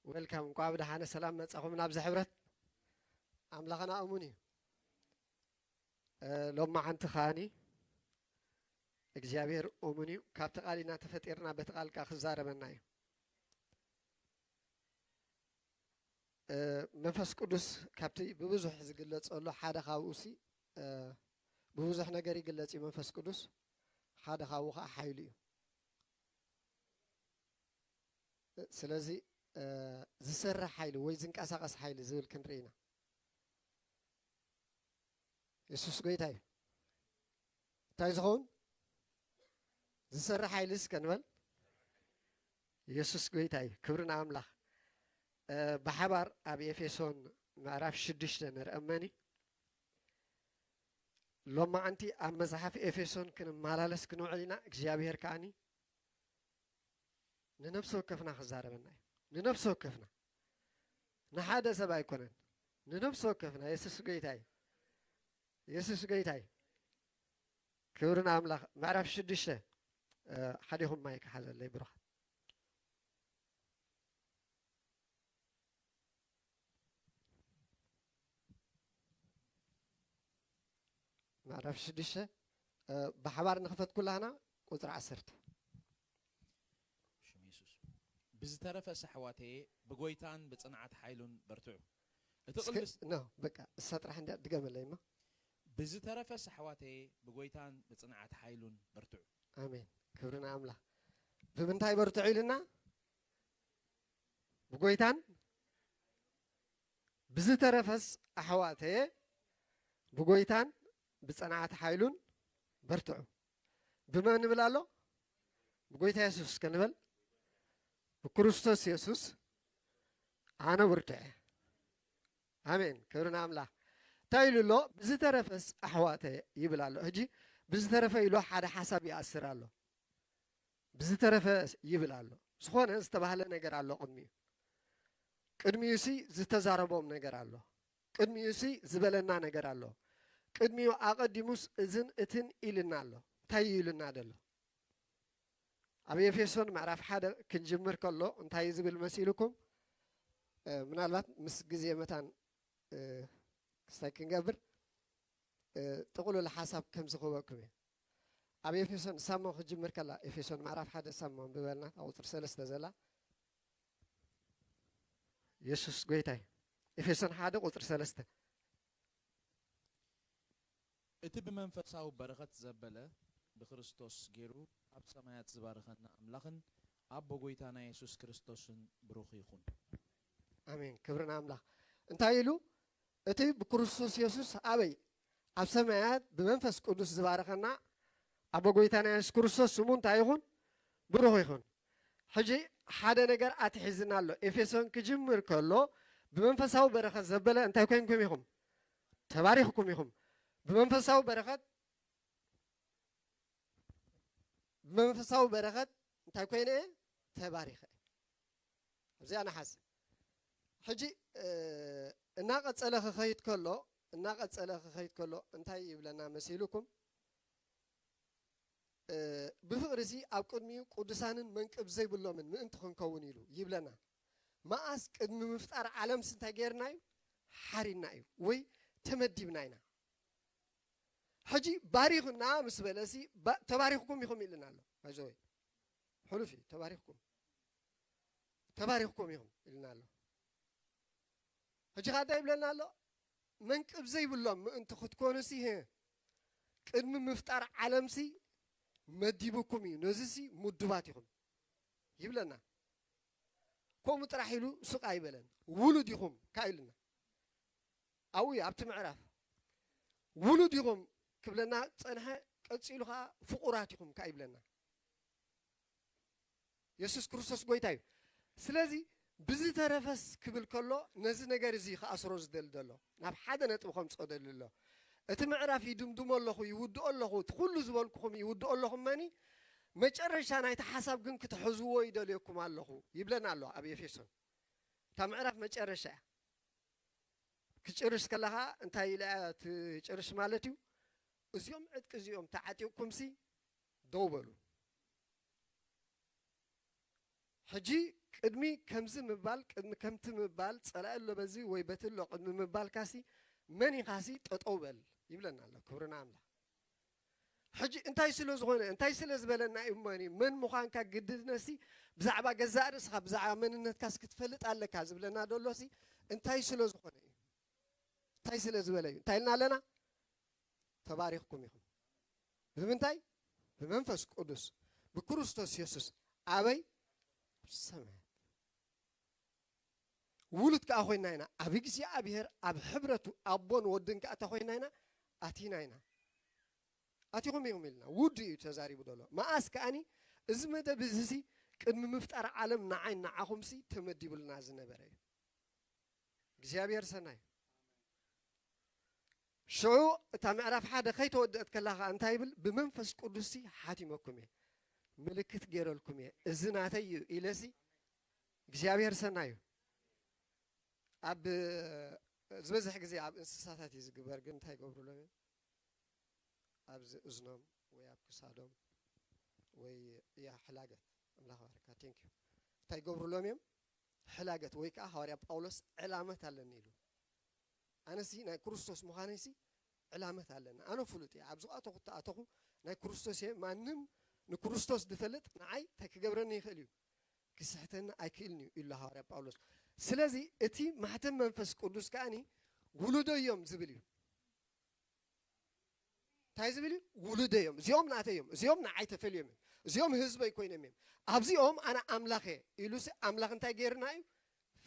ويلكم قابل حنا سلام نصخم نابز حبرت أملاخنا أموني لما عنت خاني እግዚአብሔር ኦሙኒ ካብተ ቃሊና ተፈጢርና በተቃልካ خزاربنا መንፈስ ቅዱስ ካብቲ በብዙሕ ዝግለጸሉ ሓደ ካብኡሲ በብዙሕ ነገር ይግለጽ መንፈስ ቅዱስ ሓደ ካብኡ ኃይሉ እዩ ስለዚ ዝሰርሕ ኃይሉ ወይ ዝንቀሳቀስ ኃይሉ ዝብል ክንሪና ኢየሱስ ጌታ እዩ እንታይ ዝኸውን ዝሰርሕ ኃይልስ ከንበል ኢየሱስ ጌታ እዩ ክብርና አምላኽ بحبر أبي إفسون معرف شدش نرأمني لما أنتي أما زحف إفسون كن مالالس كنوع لنا إجابير كاني ننفسه كفنا خزار بنا ننفسه كفنا نحادة سبا يكونن ننفسه كفنا يسوع جيتاي يسوع جيتاي كورنا أملاخ معرف شدش حديهم ما يكحل اللي بروح ما أعرفش ديشه بحوار نخفت كلنا قطر عسرت شو يسوس بزترف سحواتي بقويتان بتصنعت حيلون برتعو تقول نو بقى السطر عندي دقم الليمة بزترف سحواتي بقويتان بتصنعت حيلون برتعو آمين كبرنا عمله بمنتهي برتعي لنا بقويتان بزترفس أحواتي بقويتان بصنعت حيلون برتعو بما نبلالو بقويت يسوس كنبل بكريستوس يسوس أنا برتع آمين كبرنا عمله تايلو له بزترفس أحواته يبلالو هجي بزترف يلو حدا حسب يأثرالو بزترفس يبلالو سخون استبهل نجر على قدمي قدمي يسي زتزاربهم نجر على قدمي يسي زبلنا نجر على قدميو أقدموس إذن إتن إلنا له تاي إلنا دلو أبي فيسون معرف حدا كنجمر كله انتهي زبل مسيلكم من الوقت مسجزية متان ساكن قبر تقولوا لحسب كم زخوبكم أبي فيسون سامو خجمر كلا فيسون معرف حدا سامو ببالنا أو ترسل استزلا يسوس قويتاي فيسون حدا وترسل است إتي بمنفساو برغت زبلة بخريستوس جيرو أب سمايات زبارخنا أملاخن أب بوغويتانا يسوس كريستوسن بروخي خون آمين كبرنا أملاخ انتايلو إتي بكريستوس يسوس أبي أب سمايات بمنفس قدوس زبارخنا أب بوغويتانا يسوس كريستوس سمون تايخون بروخي خون حجي حدا نجر أتحزنا له إفسون كجمر كله بمنفساو برغت زبلة انتايو كينكم يخم تباريخكم يخم بمنفساو برغت انتاي كوين ايه تباريخ زي انا حاسس حجي الناقة صلخ خيط كله انتاي يبلنا مسيلكم بفقرسي اب قدميو قدسانن منقب زي بلو من انت خنكون يلو يبلنا ما اس قدم مفتار عالم سنتا غيرناي حاريناي وي تمديبناينا حجي باريخنا مسبلسي تباريخكم يخم إلنا له هجوي حلفي تباريخكم يخم إلنا له حجي هذا يبلنا له منك بزي بالله أنت خد كونسي هي قدم مفتار عالمسي مديبكم نزسي مدباتكم يبلنا كم ترحيلو سوق أيبلن ولديهم كايلنا أوي أبت معرف ولديهم كبلنا صنها قصيلها فقراتكم كايبلنا يسوع كريستوس غويتاي سلازي بزي ترفس كبل كله نزي نجار زي خاسروز دلدلو ناب حدا نطبخم صدللو ات معرف يدمدم الله يود الله كل زبالكم يود الله ماني مጨረሻና የተሐሳብ ግን ክትሕዝዎ ይደልየኩም ኣለኹ ይብለና ኣሎ ኣብ ኤፌሶን ታምዕራፍ መጨረሻ ክጭርስ ከለኻ እንታይ ኢላ ትጭርስ ማለት እዩ እዚኦም ዕጥቂ እዚኦም ተዓጢቁምሲ ደው በሉ ሕጂ ቅድሚ ከምዚ ምባል ቅድሚ ከምቲ ምባል ጸላእሎ በዚ ወይ በትሎ ቅድሚ ምባል ካሲ መን ይኻሲ ጠጠው በል ይብለና ኣሎ ክብርና ኣምላኽ ሕጂ እንታይ ስለ ዝኾነ እንታይ ስለ ዝበለና እዩ እሞኒ መን ምዃንካ ግድነሲ ብዛዕባ ገዛእ ርእስኻ ብዛዕባ መንነትካስ ክትፈልጥ ኣለካ ዝብለና ደሎሲ እንታይ ስለ ዝኾነ እዩ እንታይ ስለ ዝበለ እዩ እንታይ ኢልና ኣለና ተባሪኽኩም ኢኹም ብምንታይ ብመንፈስ ቅዱስ ብክርስቶስ ኢየሱስ ኣበይ ሰማያት ውሉድ ከዓ ኮይና ኢና ኣብ እግዚኣብሔር ኣብ ሕብረቱ ኣቦን ወድን ከዓ ተኮይና ኢና ኣቲና ኢና ኣቲኹም እዮም ኢልና ውድ እዩ ተዛሪቡ ደሎ መኣስ ከዓኒ እዚ መደብ እዚ ቅድሚ ምፍጣር ዓለም ንዓይ ንዓኹምሲ ተመዲቡልና ዝነበረ እዩ እግዚኣብሔር ሰናይ ሽዑ እታ ምዕራፍ ሓደ ከይተወድአት ከላኻ እንታይ ይብል ብመንፈስ ቅዱስ ሓቲመኩም እየ ምልክት ገይረልኩም እየ እዚ ናተይ እዩ ኢለሲ እግዚኣብሔር ሰናይ እዩ ኣብ ዝበዝሕ ግዜ ኣብ እንስሳታት እዩ ዝግበር ግን እንታይ ይገብሩሎም እዮም ኣብ እዝኖም ወይ ኣብ ክሳዶም ወይ ያ ሕላገት ኣምላኽ ባርካ ቴንክ ዩ እንታይ ይገብሩሎም እዮም ሕላገት ወይ ከዓ ሐዋርያ ጳውሎስ ዕላመት ኣለኒ ኢሉ ኣነሲ ናይ ክርስቶስ ምዃነይሲ ዕላመት ኣለና ኣነ ፍሉጥ እየ ኣብ ዝኣተኹ ተኣተኹ ናይ ክርስቶስ እየ ማንም ንክርስቶስ ዝፈልጥ ንዓይ እንታይ ክገብረኒ ይኽእል እዩ ክስሕተና ኣይክእልን እዩ ኢሉ ሐዋርያ ጳውሎስ ስለዚ እቲ ማሕተም መንፈስ ቅዱስ ከዓኒ ውሉዶ እዮም ዝብል እዩ እንታይ ዝብል እዩ ውሉዶ እዮም እዚኦም ናተ እዮም እዚኦም ንዓይ ተፈልዮም እዮም እዚኦም ህዝበይ ኮይኖም እዮም ኣብዚኦም ኣነ ኣምላኽ እየ ኢሉሲ ኣምላኽ እንታይ ገይርና እዩ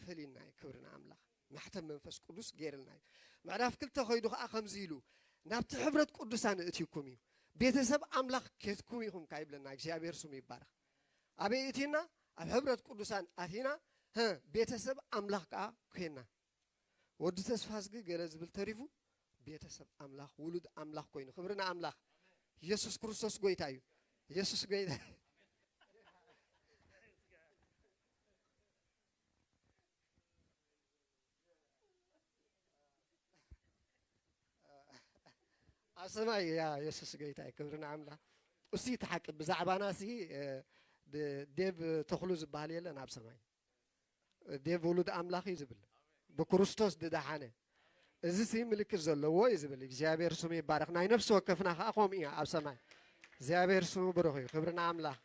ፈሊና እዩ ክብርና ኣምላኽ ማሕተም መንፈስ ቅዱስ ገይርልና እዩ ምዕራፍ 2 ኸይዱ ከዓ ከምዚ ኢሉ ናብቲ ሕብረት ቅዱሳን እትይኩም እዩ ቤተሰብ ኣምላኽ ኬትኩም ኢኹም ካ ይብለና እግዚኣብሔር ስሙ ይባረኽ ኣበይ እቲና ኣብ ሕብረት ቅዱሳን ኣቲና ቤተሰብ ኣምላኽ ከዓ ኮይና ወዲ ተስፋ ዝግ ገለ ዝብል ተሪፉ ቤተሰብ ኣምላኽ ውሉድ ኣምላኽ ኮይኑ ክብርና ኣምላኽ ኢየሱስ ክርስቶስ ጎይታ እዩ ኢየሱስ ጎይታ ኣብ ሰማይ ያ ኢየሱስ ጎይታ እዩ ክብርና ኣምላኽ እሲ ተሓቅብ ብዛዕባናሲ ዴቭ ተኽሉ ዝበሃል የለን ኣብ ሰማይ ዴቭ ውሉድ ኣምላኽ እዩ ዝብል ብክርስቶስ ድዳሓነ እዚ ሲ ምልክት ዘለዎ እዩ ዝብል እግዚኣብሔር ስሙ ይባረኽ ናይ ነፍሲ ወከፍና ከዓ ከምኡ እያ ኣብ ሰማይ እግዚኣብሔር ስሙ ብሩኽ እዩ ክብርና ኣምላኽ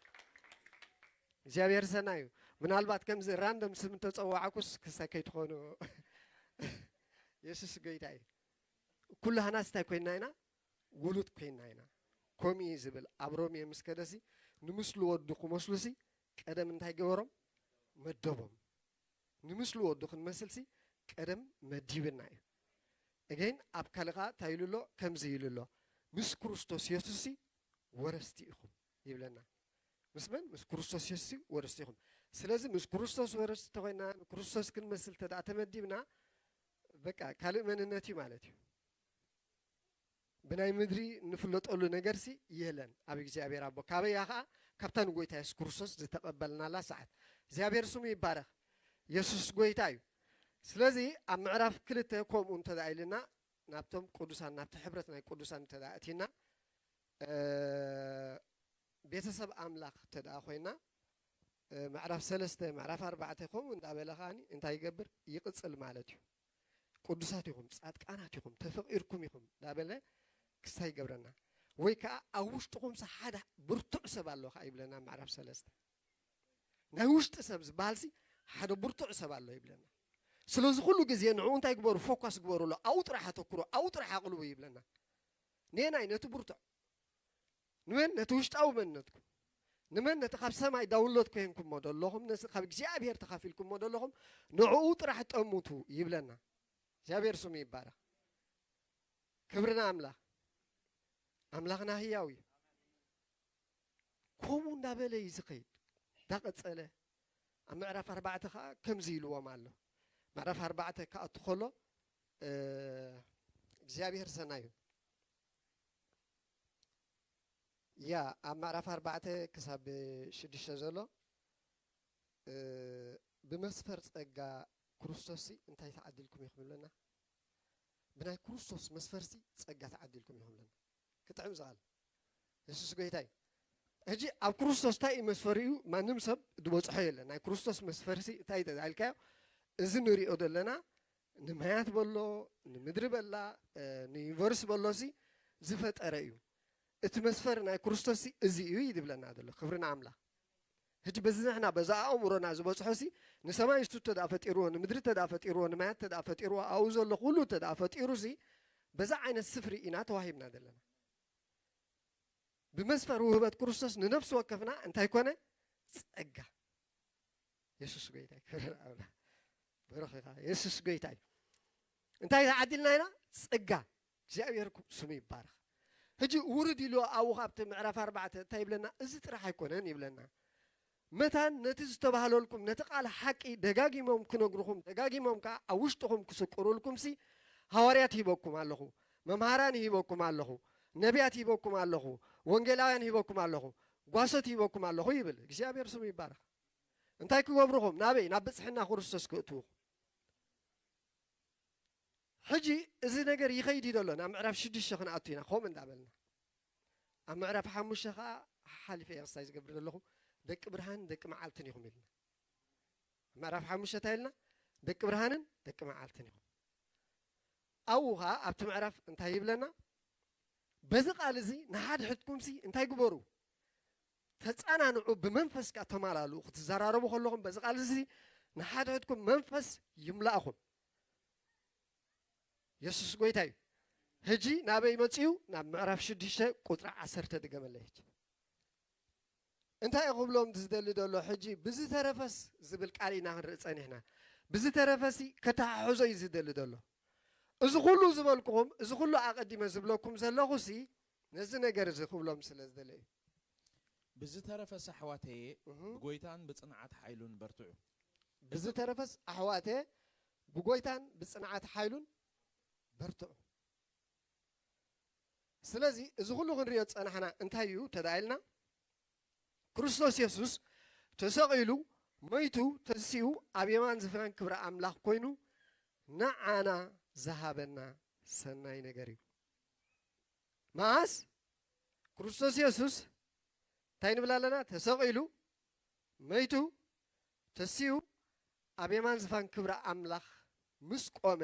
እግዚኣብሔር ሰናይ እዩ ምናልባት ከምዚ ራንደም ስም ተፀዋዕኩስ ክሳይ ከይትኾኑ ኢየሱስ ጎይታ እዩ ኩላህና ስታይ ኮይና ኢና ውሉድ ኮይና ኢና ከምኡ ዝብል ኣብ ሮሜ ምስ ከደሲ ንምስሉ ወዱ ክመስሉሲ ቀደም እንታይ ገበሮም መደቦም ንምስሉ ወዱ ክንመስልሲ ቀደም መዲብና እዩ እገን ኣብ ካልኻ እንታይ ኢሉ ኣሎ ከምዚ ኢሉ ኣሎ ምስ ክርስቶስ ኢየሱስ ወረስቲ ኢኹም ይብለና ምስ መን ምስ ክርስቶስ ኢየሱስ ወረስቲ ኢኹም ስለዚ ምስ ክርስቶስ ወረስቲ ተኮይና ክርስቶስ ክንመስል ተዳ ተመዲብና በቃ ካልእ መንነት እዩ ማለት እዩ ብናይ ምድሪ ንፍለጠሉ ነገርሲ የለን ኣብ እግዚኣብሔር ኣቦ ካበያ ከዓ ካብታ ንጎይታ ኢየሱስ ክርስቶስ ዝተቐበልናላ ሰዓት እግዚኣብሔር ስሙ ይባረኽ ኢየሱስ ጎይታ እዩ ስለዚ ኣብ ምዕራፍ 2 ከምኡ እንተዳ ኢልና ናብቶም ቅዱሳን ናብቲ ሕብረት ናይ ቅዱሳን እንተዳ እቲና ቤተሰብ ኣምላኽ እንተዳ ኮይና ምዕራፍ 3 ምዕራፍ 4 ከምኡ እንዳበለ ከዓኒ እንታይ ይገብር ይቕፅል ማለት እዩ ቅዱሳት ኢኹም ጻድቃናት ኢኹም ተፈቂርኩም ኢኹም እንዳበለ ክስታይ ይገብረና ወይ ከዓ ኣብ ውሽጥኹምሲ ሓደ ብርቱዕ ሰብ ኣሎ ከዓ ይብለና ምዕራፍ 3 ናይ ውሽጢ ሰብ ዝበሃልሲ ሓደ ብርቱዕ ሰብ ኣሎ ይብለና ስለዚ ኩሉ ግዜ ንዕኡ እንታይ ግበሩ ፎከስ ግበሩሎ ኣብኡ ጥራሕ ኣተኩሩ ኣብኡ ጥራሕ ኣቕልቡ ይብለና ንናይ ነቲ ብርቱዕ ንመን ነቲ ውሽጣዊ መንነትኩም ንመን ነቲ ካብ ሰማይ ዳውንሎድ ኮይንኩሞ ደለኹም ነዚ ካብ እግዚኣብሔር ተኻፊልኩሞ ደለኹም ንዕኡ ጥራሕ ጠሙቱ ይብለና እግዚኣብሔር ስሙ ይባረኽ ክብርና ኣምላኽ ኣምላኽና ህያው እዩ ከምኡ እንዳበለ እዩ ዝኸይድ እንዳቐፀለ ኣብ ምዕራፍ 4 ከዓ ከምዚ ኢልዎም ኣሎ ምዕራፍ 4 ከኣቱ ከሎ እግዚኣብሔር ሰናይ እዩ ያ ኣብ ምዕራፍ 4 ክሳብ 6 ዘሎ ብመስፈር ፀጋ ክርስቶስ እንታይ ተዓዲልኩም ኢኹም ይብለና ብናይ ክርስቶስ መስፈርሲ ፀጋ ተዓዲልኩም ኢኹም ይብለና ክጥዕም ዝቓል ኢየሱስ ጎይታ እዩ هجي أب كريستوس تاي مسفريو ما نمسب دوبصحو يلن ناي كريستوس مسفرسي تاي تدالكايو إذن نريو دلنا نمهات بلو نمدري بلا نيفرس بلوسي زفت أرأيو اتمسفر ناي كريستوسي إزيو يدبلنا دلو خبرنا عملا هجي بزنا احنا بزا أمرنا زبصحوسي نسما يستو تدافت إيرو نمدري تدافت إيرو نمهات تدافت إيرو أوزو لقولو تدافت إيروسي بزا عين السفري إنا تواهبنا دلنا بمسفر وهبت كريستوس ننفس وكفنا انت يكون صقا يسوس غيتاي كرا برخا يسوس غيتاي انت عدلنا هنا صقا እግዚአብሔርኩ ስሙ ይባረክ هجي ورد له او خابت معرف 4 تايبلنا እዚ ጥራሕ አይኮነን ይብለና መታን ነቲ ዝተባሃለልኩም ነቲ ቃል ሓቂ ደጋጊሞም ክነግሩኹም ደጋጊሞም ካ አውሽጥኹም ክስቁሩልኩም ሲ ሐዋርያት ይበኩም ኣለኹ መምሃራን ይበኩም ኣለኹ ነቢያት ይበኩም ኣለኹ ወንጌላውያን ይበኩም ኣለኹ ጓሶት ይበኩም ኣለኹ ይብል እግዚአብሔር ስሙ ይባረክ እንታይ ክገብሩኹም ናበይ ናብ ብጽሕና ክርስቶስ ክእትዉ ሕጂ እዚ ነገር ይኸይድ ይደሎ ናብ ምዕራፍ 6 ክንኣቱ ኢና ከም እንዳበልና ኣብ ምዕራፍ 5 ኸ ሓሊፈ ኤክሰርሳይዝ ገብር ዘለኹ ደቂ ብርሃን ደቂ መዓልትን ይኹም ኢልና ምዕራፍ 5 ታይልና ደቂ ብርሃንን ደቂ መዓልትን ይኹም ኣውኻ ኣብቲ ምዕራፍ እንታይ ይብለና በዚ ቃል እዚ ንሓድ ሕትኩም ሲ እንታይ ግበሩ ተጻናንዑ ብመንፈስ ካ ተማላሉ ክትዘራረቡ ከለኹም በዚ ቃል እዚ ንሓድ ሕትኩም መንፈስ ይምላእኹም ኢየሱስ ጎይታይ ሕጂ ናበይ መጽዩ ናብ ምዕራፍ 6 ቁጥሪ 10 ድገመለች እንታይ ይኽብሎም ዝደሊ ደሎ ሕጂ ብዚ ተረፈስ ዝብል ቃል ኢና ክንርኢ ፀኒሕና ብዚ ተረፈሲ ከተሓሕዞ እዩ ዝደሊ ደሎ እዚ ኩሉ ዝበልኩኹም እዚ ኩሉ ኣቀዲመ ዝብለኩም ዘለኹሲ ነዚ ነገር እዚ ክብሎም ስለ ዝደለ እዩ ብዚ ተረፈስ ኣሕዋተየ ብጎይታን ብጽንዓት ሓይሉን በርትዑ ብዚ ተረፈስ ኣሕዋተየ ብጎይታን ብጽንዓት ሓይሉን በርትዑ ስለዚ እዚ ኩሉ ክንሪኦ ፀናሕና እንታይ እዩ ተዳኢልና ክርስቶስ ኢየሱስ ተሰቂሉ ሞይቱ ተሲኡ ኣብ የማን ዝፍራን ክብሪ ኣምላኽ ኮይኑ ንዓና ዝሃበና ሰናይ ነገር እዩ ማስ ክርስቶስ ኢየሱስ እንታይ ንብል ኣለና ተሰቂሉ ሞይቱ ተሲኡ ኣብ የማን ዝፍራን ክብሪ ኣምላኽ ምስ ቆመ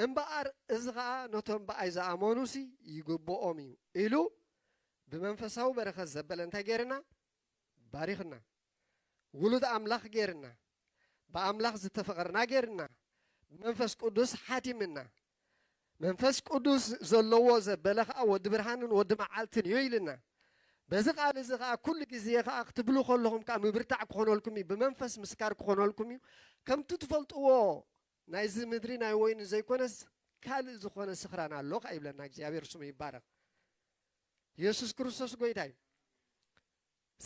እምበኣር እዚ ኸኣ ነቶም ብኣይ ዝኣመኑሲ ይግብኦም እዩ ኢሉ ብመንፈሳዊ በረኸት ዘበለ እንታይ ጌርና ባሪኽና ውሉድ ኣምላኽ ጌርና ብኣምላኽ ዝተፈቐርና ጌርና መንፈስ ቅዱስ ሓቲምና መንፈስ ቅዱስ ዘለዎ ዘበለ ኸኣ ወዲ ብርሃንን ወዲ መዓልትን እዩ ኢልና በዚ ቃል እዚ ኸኣ ኩሉ ግዜ ኸኣ ክትብሉ ከለኹም ከዓ ምብርታዕ ክኾነልኩም እዩ ብመንፈስ ምስካር ክኾነልኩም እዩ ከምቲ ትፈልጥዎ ናይዚ ምድሪ ናይ ወይኒ ዘይኮነስ ካልእ ዝኾነ ስኽራን ኣሎ ኸ ይብለና እግዚኣብሔር ስሙ ይባረኽ ኢየሱስ ክርስቶስ ጎይታ እዩ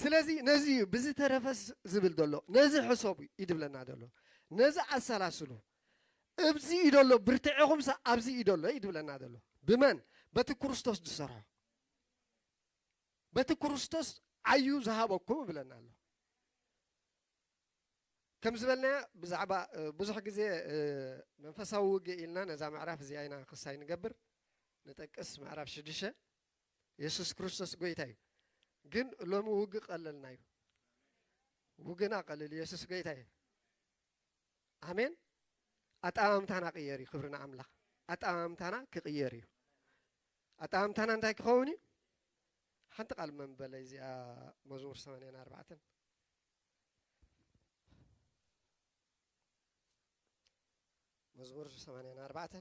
ስለዚ ነዚ እዩ ብዚ ተረፈስ ዝብል ደሎ ነዚ ሕሰቡ ይድብለና ደሎ ነዚ ኣሰላስሉ እብዚ እዩ ደሎ ብርትዕኹምሳ ኣብዚ እዩ ደሎ ይድብለና ደሎ ብመን በቲ ክርስቶስ ዝሰርሖ በቲ ክርስቶስ ዓዩ ዝሃበኩም ይብለና ኣሎ ከም ዝበልና ብዛዕባ ብዙሕ ግዜ መንፈሳዊ ውግእ ኢልና ነዛ ምዕራፍ እዚኣ ኢና ክሳይ ንገብር ንጠቅስ ምዕራፍ 6 ኢየሱስ ክርስቶስ ጎይታ እዩ ግን ሎሚ ውግእ ቀለልና እዩ ውግእና ቀልል ኢየሱስ ጎይታ እዩ ኣሜን ኣጠማምታና ቅየር እዩ ክብርና ኣምላኽ ኣጠማምታና ክቅየር እዩ ኣጠማምታና እንታይ ክኸውን እዩ ሓንቲ ቃል መንበለ እዚኣ መዝሙር 84 مزمور 84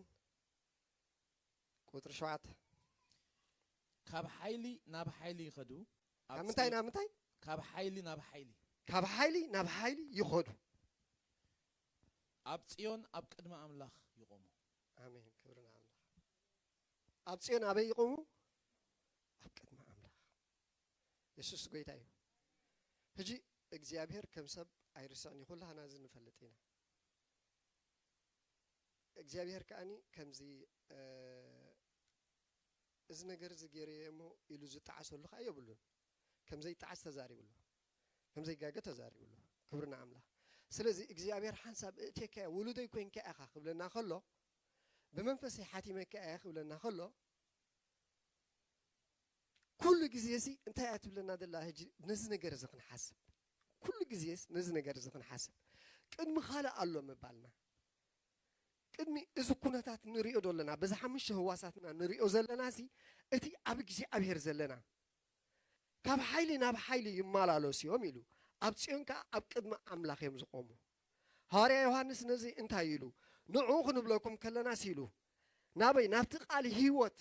ቁጥሪ 7 ካብ ሓይሊ ናብ ሓይሊ ይኸዱ ካብ ምንታይ ናብ ምንታይ ካብ ሓይሊ ናብ ሓይሊ ካብ ሓይሊ ናብ ሓይሊ ይኸዱ ኣብ ጽዮን ኣብ ቅድመ ኣምላኽ ይቆሙ ኣሜን ክብርና ኣምላኽ ኣብ ጽዮን ኣበይ ይቆሙ ኣብ ቅድመ ኣምላኽ ኢየሱስ ጎይታ እዩ ሕጂ እግዚአብሔር ከም ሰብ ኣይርስዕን ኩላህና እዚ ንፈልጥ ኢና እግዚአብሔር ከኣኒ ከምዚ እዚ ነገር እዚ ገይረየ እሞ ኢሉ ዝጣዓሰሉ ኸ የብሉን ከምዘይ ጣዓስ ተዛሪብሉ ከምዘይ ጋገ ተዛሪብሉ ክብርና ኣምላኽ ስለዚ እግዚአብሔር ሓንሳብ እቴካ ውሉደይ ኮንከ ኢኻ ክብለና ከሎ ብመንፈሰይ ሓቲመካ ኢኻ ክብለና ከሎ كل جزيسي أنت أتبلنا دلله هجي نزنا جرزقن حسب كل جزيس نزنا جرزقن حسب قدم خالق الله مبالنا قدمي إذا كنا نريء دولنا بس حمش هواساتنا نريء زلنا سي أتي أبجي أبهر زلنا كاب حيلي ناب حيلي يمالالو سيوم يلو أبتسيونك أبقدم أملاخ يمزقومو هاري يوحنس نزي انتايلو نعوخ نبلوكم كلنا سيلو نابي نابتقال هيوت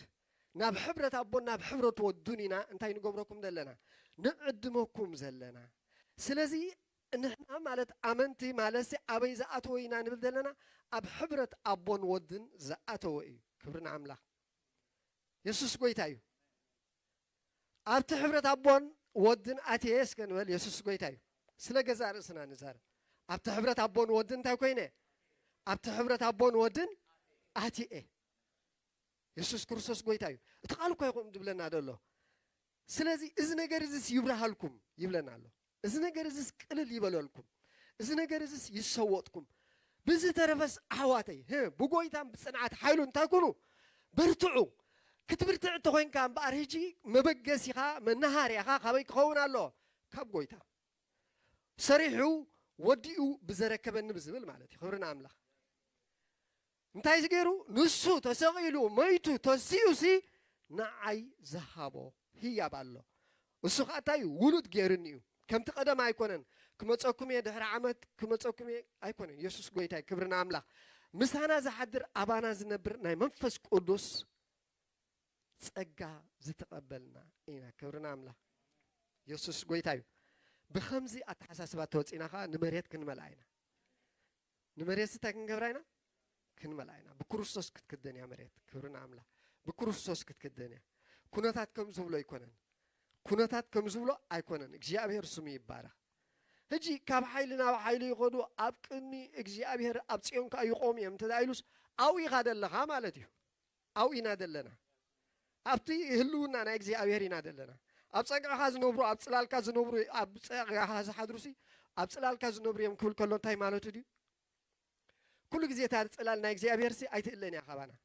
ناب حبرة أبون ناب حبرة ودونينا انتاي نقبركم دلنا نقدمكم زلنا سلازي نحن مالت أمنتي مالسي أبي زأتوينا نبل دلنا أب حبرة أبون ودن زأتوي كبرنا عملا يسوس قويتايو أب حبرة أبون ودن أتيس كنول يسوس قويتايو سلا جزار سنا نزار أب حبرة أبون ودن تاكوينه أب حبرة أبون ودن أتي إيه يسوس كرسوس قويتايو تقالوا كيقوم دبلنا دلله سلازي إذن جرزس يبرهالكم يبلنا له إذن جرزس قلل يبلولكم إذن جرزس يسوتكم بزي ترفس حواتي هم بقويتام بصنعات حيلون تاكلوا برتعوا كتبرتع تخوين كان بارهجي مبقسيخا من نهاريخا خبيك خونا له كاب قويتام صريحو وديو بزركبن بزبل مالتي خبرنا أملاخ انتاي زغيرو نسو تسغيلو ميتو تسيوسي نعي زهابو هي بالله وسو خاطاي ولد غيرنيو كم تقدم ايكونن كمصكم يدهر عمت كمصكم ايكونن يسوس غويتاي كبرنا املاح مسانا زحدر ابانا زنبر ناي منفس قدوس صقا زتقبلنا اينا كبرنا املاح يسوس غويتاي بخمزي اتحساسبات توصيناخا نمريت كنملاينا نمريت ستاكن غبراينا كنملاينا بكريستوس كتكدن يا مريت كبرنا املاح بكريستوس كتكدن كونتات كم زبلو يكونن كونتات كم زبلو ايكونن እግዚአብሔር ስሙ ይባረክ هجي كاب حيلنا وحيلي يقودو أبقني እግዚአብሔር أبصيون كأيقوم يمتدايلوس أو يغادلها مالتيو أو ينادلنا أبتي هلونا نا እግዚአብሔር ينادلنا أبصقع خاز نوبرو أبصلال كاز نوبرو أبصقع خاز حدروسي أبصلال كاز نوبرو يم كل كلون تاي مالتو دي كل جزء تارصلال نا እግዚአብሔር سي أيتقلن يا خبانا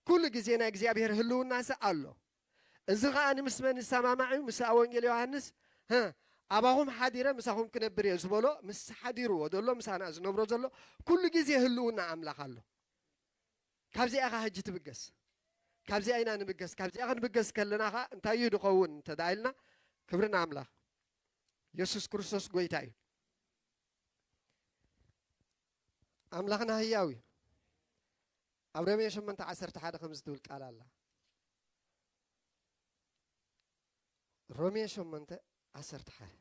كل جزء نا እግዚአብሔር هلونا سألو إذا أنا مسمن السماعي مساوين يوحنس ها أباهم حديرة مساهم كنبر يزبلو مس حديرو ودلو مسانا زنبرو زلو كل جزء هلونا عملا خلو كابزي أخا هجي تبقس كابزي أين أنا بقس كابزي أخا نبقس كلنا أخا أنت يدقون تدايلنا كبرنا عملا يسوع كريستوس قويتاي عملانا هياوي أبرمي شو من تعسر تحد خمس دول قال الله رومية شو منت عسرت حال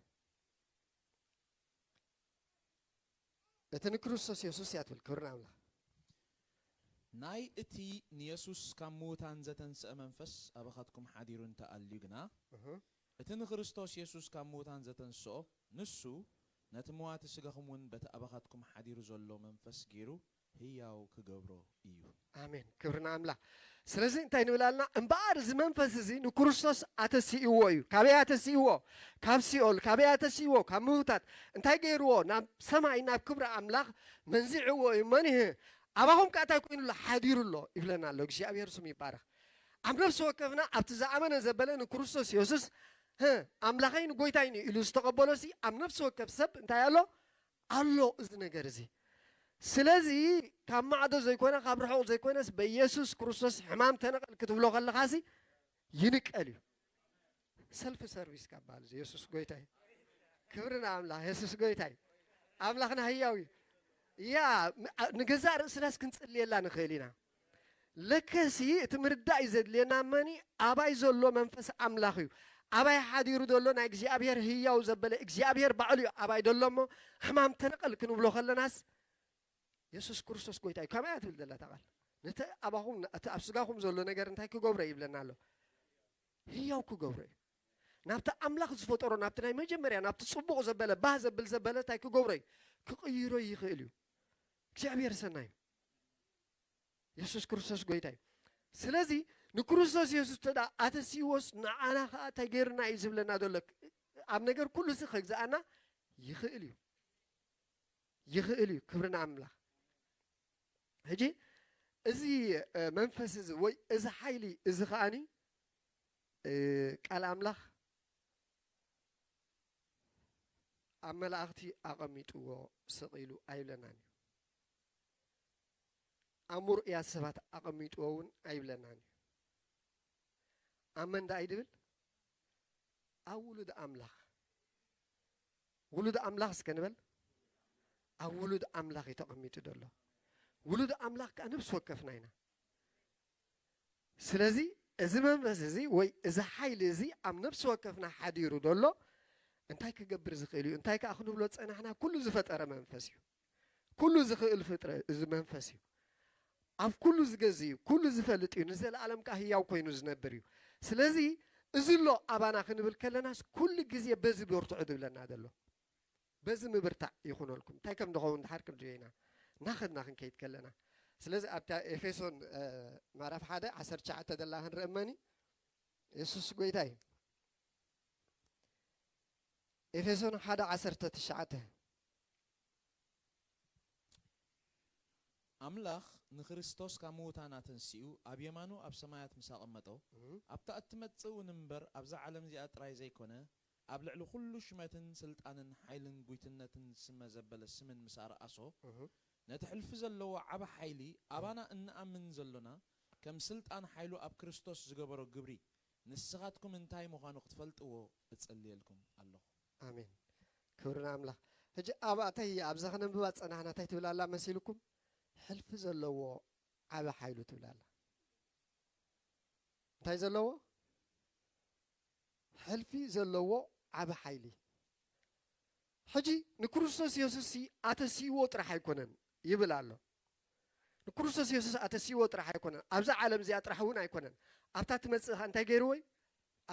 لتنكروسوس يسوس ياتول كورنا الله ناي اتي نيسوس كموتان زتن سأمنفس أبخاتكم حديرون تأليقنا اتن خريستوس يسوس كموتان زتن سو نسو نتموات سجاخمون بت أبخاتكم حدير زلو منفس جيرو هياو كجبرو إيو آمين كورنا الله سلازين تاين ولالنا انبار زمن فسزي نكروسوس اتسيوو كابي اتسيوو كابسيول كابي اتسيوو كموتات انتاي غيرو ناب سماي ناب كبر املاح منزعو يمنه اباهم كاتا كوين لحدير الله يبلنا الله እግዚአብሔር ስሙ ይባረክ አምነብስ ወከፍና አብትዛ አመነ ዘበለ ንክሮስቶስ ኢየሱስ አምላኻይን ጎይታይን ኢሉ ዝተቀበለሲ አምነብስ ወከፍ ሰብ እንታይ አሎ አሎ እዚ ነገር እዚ سلازي كم عدو زي كونا خبرحو زي كوناس بيسوس كروسوس حمام تنقل كتبلو خلق خاسي ينك أليو سلف سيرفيس كابال يسوس قويتاي كبرنا عملا يسوس قويتاي عملا خنا هياوي يا نجزار سلاس كنت اللي لا نخيلينا لكسي تمردا يزد لنا ماني أباي زلو منفس عملا خيو أباي حديرو دولو نا እግዚአብሔር هياو زبل እግዚአብሔር بعليو أباي دولو مو حمام تنقل كنبلو خلناس يسوس كريستوس قويتاي كما يتبل دلا تقال نت أباهم أبسقاهم زلوا نجار نتاي كجبرة يبلنا له هياو كجبرة نبت أملاك زفتورو نبت ناي مجمريا نبت صبغ زبالة بعض زبل زبالة تاي كجبرة كقيرو يخيلو كجابير سناي يسوس كريستوس قويتاي سلازي نكريستوس يسوس تدا أتسيوس نعنا تايجرنا يزبلنا دولك أم نجار كل سخك زأنا يخيلو كبرنا أملاك هجي إزي منفس وي إزي حيلي إزي خاني ቃል ኣምላኽ ኣብ መላእኽቲ ኣቐሚጥዎ ሰቒሉ ኣይብለናን እዩ ኣብ ሙርኡያት ሰባት ኣቐሚጥዎ እውን ኣይብለናን እዩ ኣብ መንዳ ይድብል ኣብ ውሉድ ኣምላኽ ውሉድ ኣምላኽ እስከ ንበል ኣብ ውሉድ ኣምላኽ እዩ ተቐሚጡ ዘሎ ውሉድ ኣምላኽ ከዓ ነብሲ ወከፍና ኢና ስለዚ እዚ መንፈስ እዚ ወይ እዚ ሓይሊ እዚ ኣብ ነብሲ ወከፍና ሓዲሩ ዘሎ እንታይ ክገብር ዝኽእል እዩ እንታይ ከዓ ክንብሎ ፀናሕና ኩሉ ዝፈጠረ መንፈስ እዩ ኩሉ ዝኽእል ፍጥረ እዚ መንፈስ እዩ ኣብ ኩሉ ዝገዝ እዩ ኩሉ ዝፈልጥ እዩ ንዘለኣለም ከዓ ህያው ኮይኑ ዝነብር እዩ ስለዚ እዚ ሎ ኣባና ክንብል ከለናስ ኩሉ ግዜ በዚ ብርትዑ ዝብለና ዘሎ በዚ ምብርታዕ ይኹነልኩም እንታይ ከም ንኸውን ድሓር ክንሪኦ ኢና እናኸድና ክንከይድ ከለና ስለዚ ኣብታ ኤፌሶን ምዕራፍ 1 19 ዘላ ክንርኢ እመኒ የሱስ ጎይታ እዩ ኤፌሶን 1:19 ኣምላኽ ንክርስቶስ ካብ ምውታን ኣተንሲኡ ኣብ የማኑ ኣብ ሰማያት ምስ ኣቐመጦ ኣብታ እትመጽእ እውን እምበር ኣብዛ ዓለም እዚኣ ጥራይ ዘይኮነ ኣብ ልዕሊ ኩሉ ሽመትን ስልጣንን ሓይልን ጉይትነትን ስመ ዘበለ ስምን ምስ ኣርኣሶ ነቲ ሕልፊ ዘለዎ ዓበ ሓይሊ ኣባና እንኣምን ዘሎና ከም ስልጣን ሓይሉ ኣብ ክርስቶስ ዝገበሮ ግብሪ ንስኻትኩም እንታይ ምዃኑ ክትፈልጥዎ እጸልየልኩም ኣለኹ ኣሜን ክብርና ኣምላኽ ሕጂ ኣብኣተይ ኣብዛ ክነንብባ ፀናሕና እንታይ ትብል ኣላ መሲልኩም ሕልፊ ዘለዎ ዓበ ሓይሉ ትብል ኣላ እንታይ ዘለዎ ሕልፊ ዘለዎ ዓበ ሓይሊ ሕጂ ንክርስቶስ ኢየሱስ ኣተሲእዎ ጥራሕ ኣይኮነን ይብል ኣሎ ንክርስቶስ ኢየሱስ ኣተሲእዎ ጥራሕ ኣይኮነን ኣብዛ ዓለም እዚኣ ጥራሕ እውን ኣይኮነን ኣብታ ትመፅእ እንታይ ገይርዎ እዩ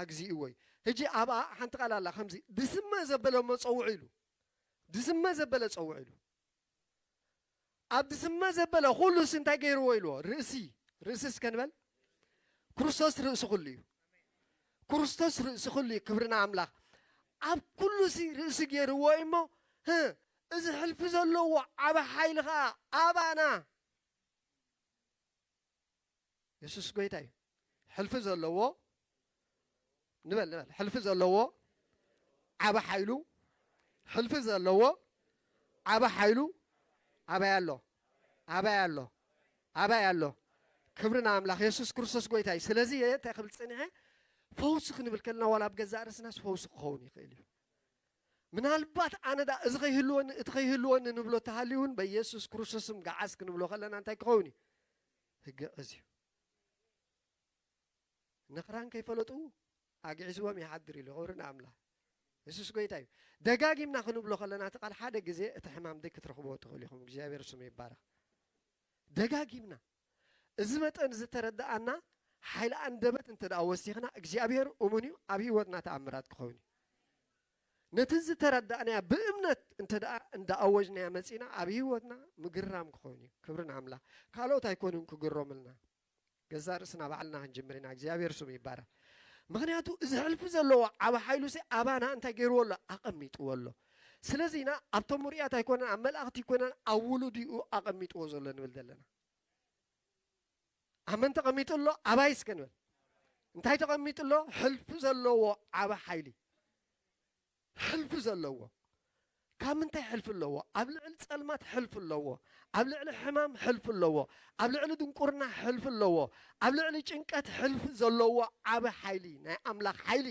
ኣግዚእዎ እዩ ሕጂ ኣብኣ ሓንቲ ቃል ኣላ ከምዚ ድስመ ዘበለ መፀውዒ ኢሉ ድስመ ዘበለ ፀውዒ ኢሉ ኣብ ድስመ ዘበለ ኩሉስ እንታይ ገይርዎ ኢልዎ ርእሲ ርእሲ እስከ ንበል ክርስቶስ ርእሲ ኩሉ እዩ ክርስቶስ ርእሲ ኩሉ እዩ ክብርና ኣምላኽ ኣብ ኩሉ ርእሲ ገይርዎ እሞ እዚ ሕልፊ ዘለዎ ዓበ ሓይሊ ከዓ ኣባና የሱስ ጎይታ እዩ ሕልፊ ዘለዎ ንበል ሕልፊ ዘለዎ ዓበ ሓይሉ ሕልፊ ዘለዎ ዓበ ሓይሉ ኣባይ ኣሎ ኣባይ ኣሎ ኣባይ ኣሎ ክብርና ኣምላኽ የሱስ ክርስቶስ ጎይታ እዩ ስለዚ እንታይ ክብል ፀኒሐ ፈውሲ ክንብል ከለና ዋላ ኣብ ገዛእ ርእስናስ ፈውሲ ክኸውን ይኽእል እዩ ምናልባት ኣነ ዳ እዚ ከይህልወኒ እቲ ከይህልወኒ ንብሎ ተሃልዩን በኢየሱስ ክርስቶስም ገዓስ ክንብሎ ከለና እንታይ ክኸውን እዩ ህገ እዩ ንኽራን ከይፈለጡ ኣግዒዝዎም ይሓድር ኢሉ ክብርና ኣምላኽ የሱስ ጎይታ እዩ ደጋጊምና ክንብሎ ከለና እቲ ቃል ሓደ ግዜ እቲ ሕማም ደይ ክትረኽብዎ ትኽእሉ ኢኹም እግዚኣብሔር ስሙ ይባረኽ ደጋጊምና እዚ መጠን ዝተረዳእና ሓይሊ ኣንደበት እንተ ደኣ ወሲኽና እግዚኣብሔር እሙን እዩ ኣብ ሂወትና ተኣምራት ክኸውን እዩ ነቲ ዝተረዳእናያ ብእምነት እንተ ደኣ እንዳኣወጅናያ መፂና ኣብ ሂወትና ምግራም ክኸውን እዩ ክብርና ኣምላኽ ካልኦት ኣይኮኑን ክግረሙልና ገዛ ርእስና ባዕልና ክንጅምር ኢና እግዚኣብሔር ስሙ ይባረኽ ምክንያቱ እዚ ሕልፊ ዘለዎ ዓበ ሓይሉ ኣባና እንታይ ገይርዎ ኣሎ ኣቐሚጥዎ ኣሎ ስለዚ ኢና ኣብቶም ሙርያት ኣይኮነን ኣብ መላእኽቲ ይኮነን ኣብ ውሉድኡ ኣቐሚጥዎ ዘሎ ንብል ዘለና ኣብ መን ተቐሚጡ ኣሎ ኣባይ እስከ ንብል እንታይ ተቐሚጡ ኣሎ ሕልፊ ዘለዎ ዓበ ሓይሊ ሕልፊ ዘለዎ ካብ ምንታይ ሕልፊ ኣለዎ ኣብ ልዕሊ ፀልማት ሕልፊ ኣለዎ ኣብ ልዕሊ ሕማም ሕልፊ ኣለዎ ኣብ ልዕሊ ድንቁርና ሕልፊ ኣለዎ ኣብ ልዕሊ ጭንቀት ሕልፊ ዘለዎ ዓበ ሓይሊ ናይ ኣምላኽ ሓይሊ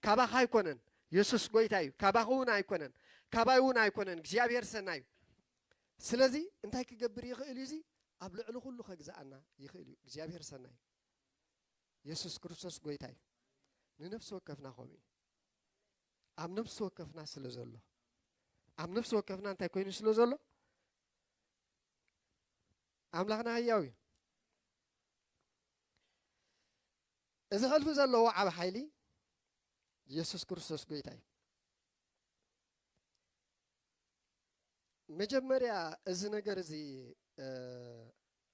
ካባኻ ኣይኮነን የሱስ ጎይታ እዩ ካባኻ እውን ኣይኮነን ካባይ እውን ኣይኮነን እግዚኣብሔር ሰናይ እዩ ስለዚ እንታይ ክገብር ይኽእል እዩ እዚ ኣብ ልዕሊ ኩሉ ከግዛኣና ይኽእል እዩ እግዚኣብሔር ሰናይ የሱስ ክርስቶስ ጎይታ እዩ ንነፍሲ ወከፍና ከምኡ እዩ ኣብ ነፍሲ ወከፍና ስለ ዘሎ ኣብ ነፍሲ ወከፍና እንታይ ኮይኑ ስለ ዘሎ ኣምላኽና ህያው እዩ እዚ ሕልፊ ዘለዎ ዓበ ሓይሊ ኢየሱስ ክርስቶስ ጎይታ እዩ መጀመርያ እዚ ነገር እዚ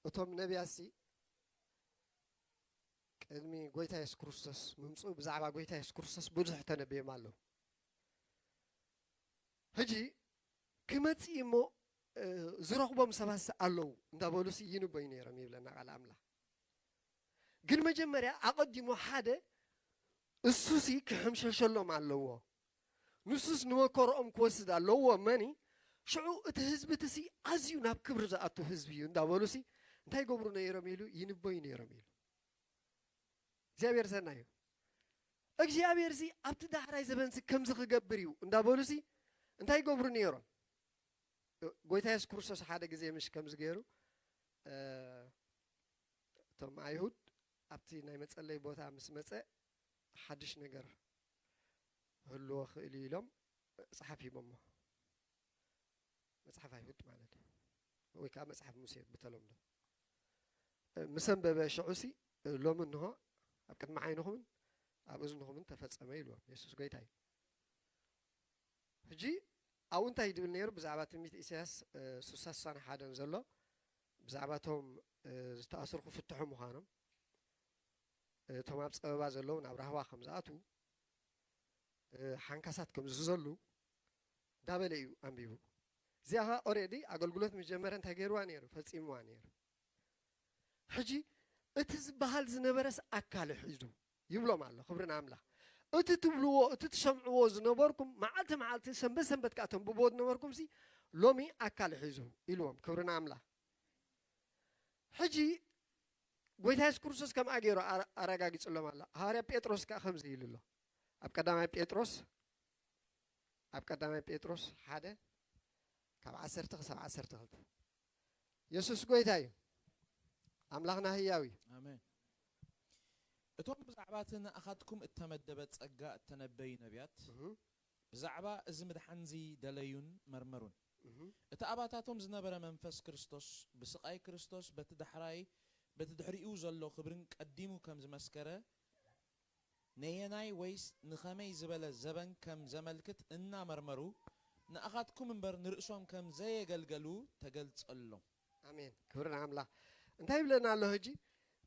እቶም ነቢያት ቅድሚ ጎይታ ኢየሱስ ክርስቶስ ምምፅኡ ብዛዕባ ጎይታ ኢየሱስ ክርስቶስ ብዙሕ ተነቢዮም ኣለዉ ሕጂ ክመፅእ እሞ ዝረኽቦም ሰባት ኣለዉ እንዳበሉሲ ይንበዩ ነይሮም ይብለና ቃል ኣምላኽ ግን መጀመርያ ኣቐዲሞ ሓደ السوسي كحمشل شلهم علوه نصوص نوكرهم كوسد علوه ماني شعو اتهزب تسي أزيو ناب كبر زاتو هزبيو ندابلوسي انتي قبرنا يرميلو ينبوين يرميلو እግዚአብሔር ሰናዩ እግዚአብሔር ሲ ኣብቲ ዳሕራይ ዘበንሲ ከምዚ ክገብር እዩ እንዳበሉሲ እንታይ ገብሩ ነይሮም ጎይታ ኢየሱስ ክርስቶስ ሓደ ግዜ ምሽ ከምዚ ገይሩ እቶም ኣይሁድ ኣብቲ ናይ መጸለይ ቦታ ምስ መጸ ሓድሽ ነገር ህልዎ ክእል ኢሎም መጽሓፍ ሂቦሞ መጽሓፍ ኣይሁድ ማለት ወይ ከዓ መጽሓፍ ሙሴ ብተለምዶ ምሰንበበ ሽዑሲ ሎሚ እንሆ ኣብ ቅድሚ ዓይንኹምን ኣብ እዝንኹምን ተፈጸመ ኢልዎም ኢየሱስ ጎይታ እዩ ሕጂ ኣብኡ እንታይ ድብል ነይሩ ብዛዕባ ትንቢት ኢሳያስ 61 ዘሎ ብዛዕባ እቶም ዝተኣስሩ ክፍትሑ ምዃኖም እቶም ኣብ ፀበባ ዘለዉ ናብ ራህዋ ከም ዝኣትዉ ሓንካሳት ከም ዝዘሉ ዳበለ እዩ ኣንቢቡ እዚኣ ኸ ኦልሬዲ ኣገልግሎት ምስ ጀመረ እንታይ ገይርዋ ነይሩ ፈፂምዋ ነይሩ ሕጂ እቲ ዝበሃል ዝነበረስ ኣካል ሒዙ ይብሎም ኣሎ ክብርን ኣምላኽ እቲ ትብልዎ እቲ ትሰምዕዎ ዝነበርኩም መዓልቲ መዓልቲ ሰንበት ሰንበት ከዓ ተንብቦ ዝነበርኩም ሲ ሎሚ ኣካል ሒዙ ኢልዎም ክብርን ኣምላኽ ሕጂ ጎይታ ኢየሱስ ክርስቶስ ከምኣ ገይሩ ኣረጋጊፅሎም ኣሎ ሃዋርያ ጴጥሮስ ከዓ ከምዚ ኢሉ ኣሎ ኣብ ቀዳማይ ጴጥሮስ 1 ካብ 10 ክሳብ 12 ኢየሱስ ጎይታ እዩ ኣምላኽና ህያው እዩ ኣሜን እቶም ብዛዕባ ንኣኻትኩም እተመደበ ጸጋ እተነበዩ ነቢያት ብዛዕባ እዚ ምድሓን እዚ ደለዩን መርመሩን እቲ ኣባታቶም ዝነበረ መንፈስ ክርስቶስ ብስቃይ ክርስቶስ በቲ ድሕሪኡ ዘሎ ክብርን ቀዲሙ ከም ዝመስከረ ነየናይ ወይስ ንኸመይ ዝበለ ዘበን ከም ዘመልክት እናመርመሩ ንኣኻትኩም እምበር ንርእሶም ከም ዘየገልገሉ ተገልጸሎም ኣሜን ክብርን ኣምላኽ እንታይ ብለና ኣሎ ሕጂ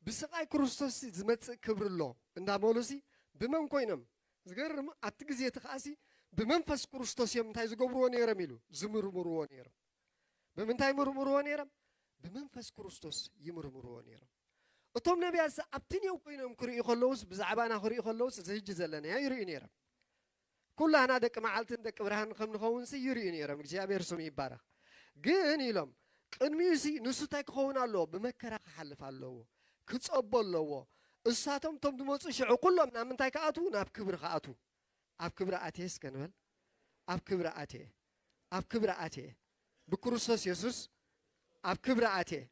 ብስቃይ ክርስቶስ ዝመጽእ ክብሪ ኣሎ እንዳበሉሲ ብመን ኮይኖም ዝገርም ኣብቲ ግዜ እቲ ከኣሲ ብመንፈስ ክርስቶስ እዮም እንታይ ዝገብርዎ ነይሮም ኢሉ ዝምርምርዎ ነይሮም ብምንታይ ምርምርዎ ነይሮም ብመንፈስ ክርስቶስ ይምርምርዎ ነይሮም እቶም ነቢያት ኣብቲ ኔው ኮይኖም ክርእዩ ከለውስ ብዛዕባና ክርእዩ ከለውስ እዚ ሕጂ ዘለናዮ ይርእዩ ነይሮም ኩላህና ደቂ መዓልትን ደቂ ብርሃን ከም ንኸውንሲ ይርእዩ ነይሮም እግዚኣብሔር ስሙ ይባረኽ ግን ኢሎም ቅድሚኡ ሲ ንሱ እንታይ ክኸውን ኣለዎ ብመከራ ክሓልፍ ኣለዎ ክጸቦ ኣለዎ እሳቶም እቶም ዝመፁ ሽዑ ኩሎም ናብ ምንታይ ከኣትዉ ናብ ክብሪ ከኣትዉ ኣብ ክብሪ ኣትየ እስከንበል ኣብ ክብሪ ኣትየ ብክርስቶስ ኢየሱስ ኣብ ክብሪ ኣትየ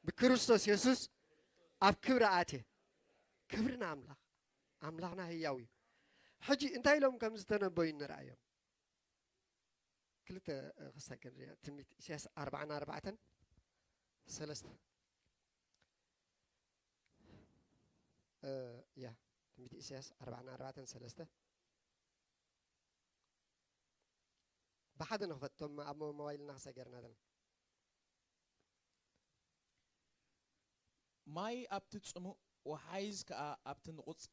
ብክርስቶስ ኢየሱስ ኣብ ክብሪ ኣትየ ክብርና ኣምላኽና ህያው እዩ ሕጂ እንታይ ኢሎም ከም ዝተነበዩ ንርአዮም ክልተ ክሳከን ትንቢት ኢሳያስ 44 3 ያ ትንቢት ኢሳያስ 44 3 بحد نخفتهم أما موبايل ناس أجرنا ذن ماي أبتسمو وحيز كأبتنقص